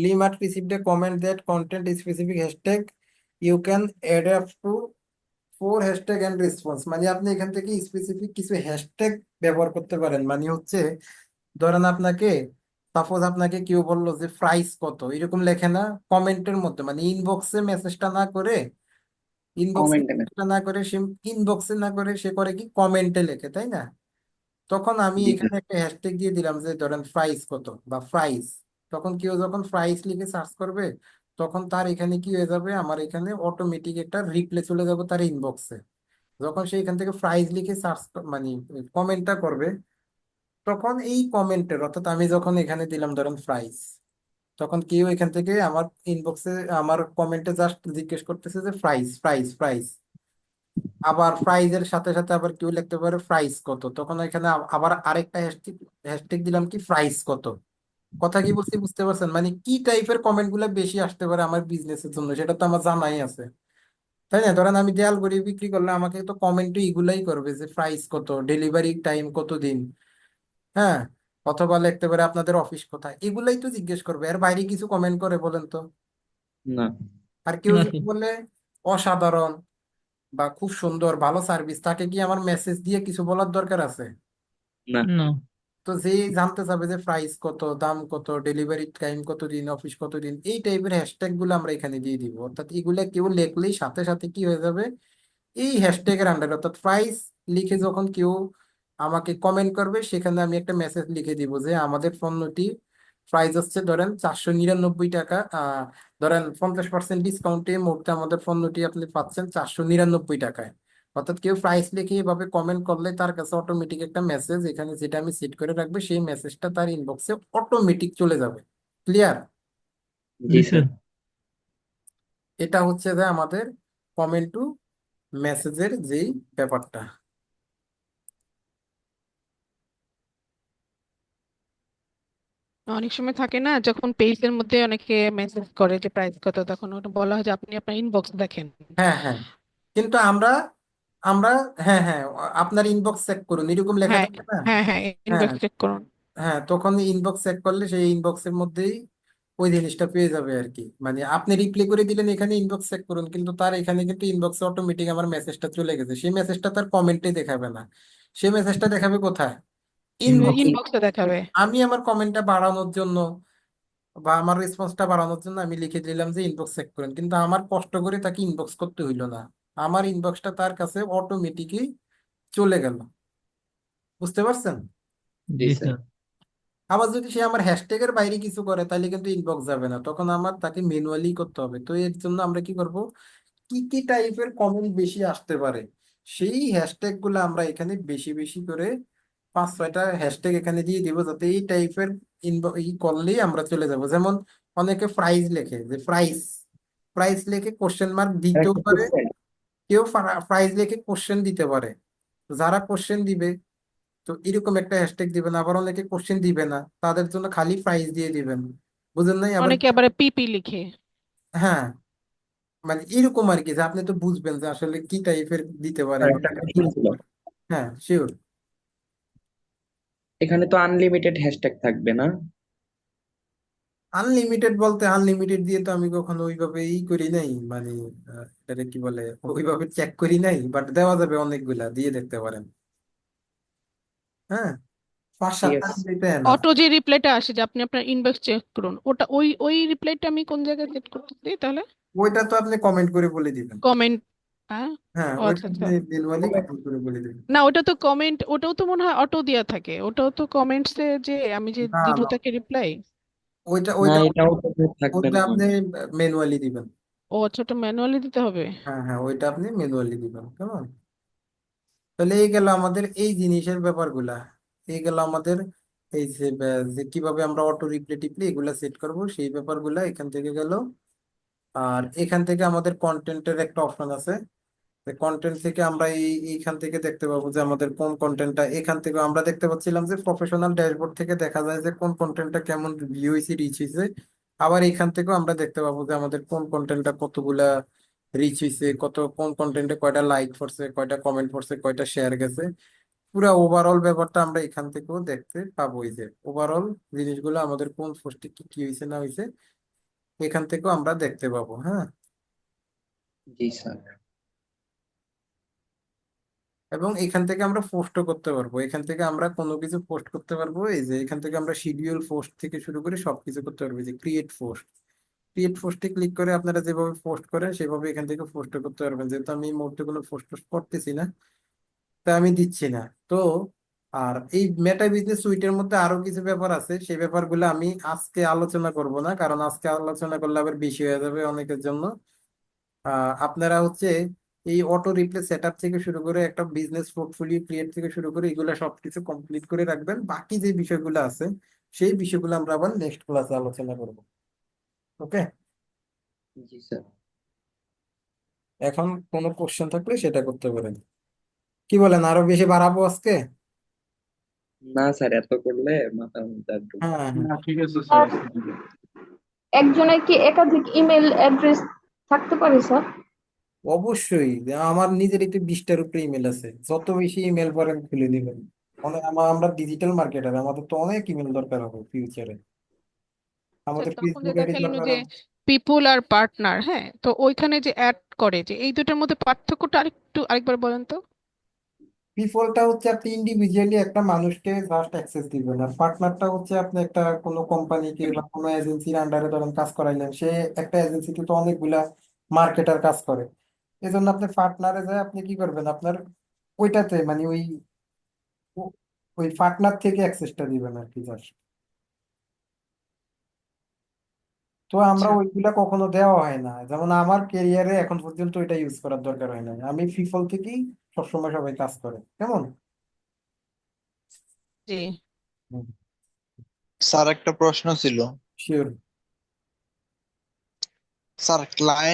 A: Limart received a comment that content specific hashtag you can add up to 4 hashtag and response. মানে আপনি এখান থেকে স্পেসিফিক কিছু হ্যাশট্যাগ ব্যবহার করতে পারেন। মানে হচ্ছে ধরেন আপনাকে, সাপোজ আপনাকে কেউ বললো যে প্রাইস কত, এরকম লেখে না কমেন্টের মধ্যে, মানে ইনবক্সে মেসেজটা না করে, ইনবক্সে
C: কমেন্টে
A: মেসেজটা না করে সে ইনবক্সে না করে সে করে কি কমেন্টে লেখে, তাই না? তখন আমি
C: জি স্যার।
A: এখানে একটা হ্যাশট্যাগ দিয়ে দিলাম যে ধরেন প্রাইস কত বা প্রাইস। তখন কেউ যখন প্রাইস লিখে সার্চ করবে, তখন তার এখানে কি হয়ে যাবে, আমার এখানে অটোমেটিক একটা রিপ্লে চলে যাবে তার ইনবক্সে। যখন সে এখান থেকে প্রাইস লিখে সার্চ মানে কমেন্টটা করবে, তখন এই কমেন্টের অর্থাৎ আমি যখন এখানে দিলাম ধরেন প্রাইস, তখন কেউ এখান থেকে আমার ইনবক্সে আমার কমেন্টে জাস্ট জিজ্ঞেস করতেছে যে প্রাইস প্রাইস প্রাইস। আবার প্রাইজের সাথে সাথে আবার কেউ লিখতে পারে প্রাইস কত, তখন এখানে আবার আরেকটা হ্যাশট্যাগ হ্যাশট্যাগ দিলাম কি প্রাইস কত। কথা কি বলছি বুঝতে পারছেন? মানে কি টাইপের কমেন্ট গুলো বেশি আসতে পারে আমার বিজনেসের জন্য, সেটা তো আমার জানাই আছে, তাই না? ধরেন আমি দেয়াল গড়ি বিক্রি করলে আমাকে তো কমেন্ট এগুলাই করবে যে প্রাইস কত, ডেলিভারি টাইম কত দিন, হ্যাঁ, অথবা লিখতে পারে আপনাদের অফিস কোথায়, এগুলাই তো জিজ্ঞেস করবে। আর বাইরে কিছু কমেন্ট করে বলেন তো?
C: না।
A: আর কেউ
B: না
A: যদি
B: স্যার।
A: বলে অসাধারণ বা খুব সুন্দর ভালো সার্ভিস, তাকে কি আমার মেসেজ দিয়ে কিছু বলার দরকার আছে?
C: না।
B: না।
A: তো যে জানতে চাবে যে প্রাইস কত, দাম কত, ডেলিভারি টাইম কত দিন, অফিস কত দিন, এই টাইপের হ্যাশট্যাগ গুলো আমরা এখানে দিয়ে দিব। অর্থাৎ এগুলা কেউ লিখলেই সাথে সাথে কি হয়ে যাবে, এই হ্যাশট্যাগের আন্ডারে অর্থাৎ প্রাইস লিখে যখন কেউ আমাকে কমেন্ট করবে, সেখানে আমি একটা মেসেজ লিখে দিব যে আমাদের পণ্যটি প্রাইস হচ্ছে ধরেন 499 টাকা, ধরেন 50% ডিসকাউন্টে মুহূর্তে আমাদের পণ্যটি আপনি পাচ্ছেন 499 টাকায়। অর্থাৎ কেউ প্রাইস লিখে এভাবে কমেন্ট করলে তার কাছে অটোমেটিক একটা মেসেজ এখানে যেটা আমি সেট করে রাখবো, সেই মেসেজটা তার ইনবক্সে অটোমেটিক চলে যাবে। ক্লিয়ার?
C: জি
B: জি
C: স্যার।
B: স্যার।
A: এটা হচ্ছে যে আমাদের কমেন্ট টু মেসেজের যেই ব্যাপারটা।
D: অনেক সময় থাকে না, যখন পেজের মধ্যে অনেকে মেসেজ করে যে প্রাইস কত, তখন ওটা বলা হয় যে আপনি আপনার ইনবক্স দেখেন।
A: হ্যাঁ হ্যাঁ, কিন্তু আমরা হ্যাঁ হ্যাঁ, আপনার ইনবক্স চেক করুন এরকম লেখা
D: হ্যাঁ
A: থাকে না?
D: হ্যাঁ হ্যাঁ,
A: হ্যাঁ
D: ইনবক্স চেক করুন।
A: হ্যাঁ, তখন ইনবক্স চেক করলে সেই ইনবক্সের মধ্যেই ওই জিনিসটা পেয়ে যাবে আর কি। মানে আপনি রিপ্লাই করে দিলেন এখানে ইনবক্স চেক করুন, কিন্তু তার এখানে কিন্তু ইনবক্সে অটোমেটিক আমার মেসেজটা চলে গেছে, সেই মেসেজটা তার কমেন্টে দেখাবে না, সেই মেসেজটা দেখাবে কোথায়,
B: ইনবক্স।
A: ইনবক্সে।
D: ইনবক্সে দেখাবে।
A: আমি আমার কমেন্টটা বাড়ানোর জন্য বা আমার রেসপন্সটা বাড়ানোর জন্য আমি লিখে দিলাম যে ইনবক্স চেক করেন, কিন্তু আমার কষ্ট করে তাকে ইনবক্স করতে হইলো না, আমার ইনবক্সটা তার কাছে অটোমেটিকই চলে গেল। বুঝতে পারছেন?
C: জি
B: জি
C: স্যার।
B: স্যার।
A: আবার যদি সে আমার হ্যাশট্যাগের বাইরে কিছু করে তাহলে কিন্তু ইনবক্স যাবে না, তখন আমার তাকে ম্যানুয়ালি করতে হবে। তো এর জন্য আমরা কি করব, কি কি টাইপের কমেন্ট বেশি আসতে পারে, সেই হ্যাশট্যাগ গুলো আমরা এখানে বেশি বেশি করে 5-6টা হ্যাশট্যাগ এখানে দিয়ে দিব, যাতে এই টাইপের ই করলেই আমরা চলে যাব। যেমন অনেকে প্রাইস লেখে যে প্রাইস, প্রাইস লেখে কোশ্চেন মার্ক দিতেও
C: একটা
A: পারে।
C: কোশ্চেন,
A: কেউ প্রাইস লিখে কোশ্চেন দিতে পারে, যারা কোশ্চেন দিবে তো এরকম একটা হ্যাশট্যাগ দিবেন, আবার অনেকে কোশ্চেন দিবে না, তাদের জন্য খালি প্রাইস দিয়ে দিবেন, বুঝেন নাই? আবার
D: অনেকে আবার পিপি লিখে।
A: হ্যাঁ, মানে এরকম আর কি, যে আপনি তো বুঝবেন যে আসলে কি টাইপের দিতে পারে
C: আর
A: বা
C: একটা
A: কাকে
C: কোশ্চেন
A: দিতে
C: ছিল,
A: পারে। হ্যাঁ, শিওর।
C: এখানে তো আনলিমিটেড হ্যাশট্যাগ থাকবে না?
A: আনলিমিটেড বলতে, আনলিমিটেড দিয়ে তো আমি কখনো ওইভাবে করি নাই, মানে এটাকে কি বলে, ওইভাবে চেক করি নাই, বাট দেওয়া যাবে, অনেকগুলা দিয়ে দেখতে পারেন। হ্যাঁ, পাঁচ
C: ঠিক
A: সাতটা
C: আছে।
A: দিতে এনাফ।
D: অটো যে রিপ্লাইটা আসে যে আপনি আপনার ইনবক্স চেক করুন, ওটা ওই ওই রিপ্লাইটা আমি কোন জায়গায় সেট করতে দিই তাহলে?
A: ওইটা তো আপনি কমেন্ট করে বলে দিবেন।
D: কমেন্ট? হ্যাঁ।
A: হ্যাঁ,
D: ও
A: ওইটা
D: আচ্ছা আচ্ছা।
A: আপনি ম্যানুয়ালি কমেন্ট করে বলে দিবেন।
D: না, ওটা তো কমেন্ট, ওটাও তো মনে হয় অটো দেওয়া থাকে, ওটাও তো কমেন্টসে যে আমি যে
A: না
D: দিব
A: না,
D: তাকে রিপ্লাই।
A: ওইটা
C: না,
A: ওইটা
C: এটাও তো থাকবে
A: ওইটা
C: না।
A: আপনি ম্যানুয়ালি দিবেন।
D: ও আচ্ছা, ওটা ম্যানুয়ালি দিতে হবে।
A: হ্যাঁ হ্যাঁ, ওইটা আপনি ম্যানুয়ালি দিবেন, কেমন? তাহলে এই গেল আমাদের এই জিনিসের ব্যাপারগুলা, এই গেল আমাদের এই যে যে কিভাবে আমরা অটো রিপ্লে টিপলে এগুলা সেট করব সেই ব্যাপারগুলা এখান থেকে গেল। আর এখান থেকে আমাদের কন্টেন্টের একটা অপশন আছে, কন্টেন্ট থেকে আমরা এইখান থেকে দেখতে পাবো যে আমাদের কোন কন্টেন্টটা, এখান থেকে আমরা দেখতে পাচ্ছিলাম যে প্রফেশনাল ড্যাশবোর্ড থেকে দেখা যায় যে কোন কন্টেন্টটা কেমন ভিউ হয়েছে, রিচ হয়েছে। আবার এখান থেকেও আমরা দেখতে পাবো যে আমাদের কোন কন্টেন্টটা কতগুলা রিচ হয়েছে, কত কোন কন্টেন্টে কয়টা লাইক করছে, কয়টা কমেন্ট করছে, কয়টা শেয়ার গেছে। পুরা ওভারঅল ব্যাপারটা আমরা এখান থেকেও দেখতে পাবো, এই যে ওভারঅল জিনিসগুলো আমাদের কোন পোস্টে কি কি হয়েছে না হয়েছে এখান থেকেও আমরা দেখতে পাবো। হ্যাঁ,
C: জি স্যার।
A: এবং এখান থেকে আমরা পোস্টও করতে পারবো, এখান থেকে আমরা কোনো কিছু পোস্ট করতে পারবো, এই যে এখান থেকে আমরা শিডিউল পোস্ট থেকে শুরু করে সবকিছু করতে পারবো। এই যে ক্রিয়েট পোস্ট, ক্রিয়েট পোস্টে ক্লিক করে আপনারা যেভাবে পোস্ট করেন সেভাবে এখান থেকে পোস্ট করতে পারবেন। যেহেতু আমি এই মুহূর্তে কোনো পোস্ট করতেছি না, তাই আমি দিচ্ছি না তো। আর এই মেটা বিজনেস সুইটের মধ্যে আরো কিছু ব্যাপার আছে, সেই ব্যাপারগুলো আমি আজকে আলোচনা করব না, কারণ আজকে আলোচনা করলে আবার বেশি হয়ে যাবে অনেকের জন্য। আপনারা হচ্ছে এই অটো রিপ্লে সেটআপ থেকে শুরু করে একটা বিজনেস পোর্টফোলিও ক্রিয়েট থেকে শুরু করে এগুলো সবকিছু কমপ্লিট করে রাখবেন। বাকি যে বিষয়গুলো আছে সেই বিষয়গুলো আমরা আবার নেক্সট ক্লাসে আলোচনা করব। ওকে,
C: জি স্যার।
A: এখন কোনো কোশ্চেন থাকলে সেটা করতে পারেন। কি বলেন, আরো বেশি বাড়াবো আজকে?
C: না স্যার, এত করলে মাথার মধ্যে আর ঢুকবে
A: হ্যাঁ
C: না।
A: হ্যাঁ,
F: ঠিক আছে
E: আর
F: স্যার।
E: একজনের কি একাধিক ইমেল অ্যাড্রেস থাকতে পারে স্যার?
A: অবশ্যই। আমার নিজের একটি 20টার উপরে ইমেল আছে, যত বেশি ইমেল পারেন খুলে দিবেন। অনেক আমরা ডিজিটাল মার্কেটার, আমাদের তো অনেক ইমেল দরকার হবে ফিউচারে,
D: আচ্ছা,
A: আমাদের
D: তখন যে
A: ফেসবুক আইডি
D: দেখালেন
A: দরকার
D: যে
A: হবে।
D: পিপুল আর পার্টনার, হ্যাঁ, তো ওইখানে যে অ্যাড করে যে এই দুটোর মধ্যে পার্থক্যটা আরেকবার বলেন তো।
A: পিপলটা হচ্ছে আপনি ইন্ডিভিজুয়ালি একটা মানুষকে জাস্ট অ্যাক্সেস দিবেন, আর পার্টনারটা হচ্ছে আপনি একটা কোনো কোম্পানিকে বা কোনো এজেন্সির আন্ডারে ধরেন কাজ করাইলেন, সে একটা এজেন্সিতে তো অনেকগুলা মার্কেটার কাজ করে, এজন্য আপনি পার্টনারে যায় আপনি কি করবেন, আপনার ওইটাতে মানে ও- ওই পার্টনার থেকে অ্যাক্সেসটা দিবেন আর কি জাস্ট। তো আমরা
D: আচ্ছা।
A: ওইগুলা কখনো দেওয়া হয় না, যেমন আমার ক্যারিয়ারে এখন পর্যন্ত ওইটা ইউজ করার দরকার হয় না, আমি পিপল থেকেই সবসময় সবাই কাজ করে, কেমন?
D: জি।
G: স্যার একটা প্রশ্ন ছিল।
A: শিওর।
G: Sir client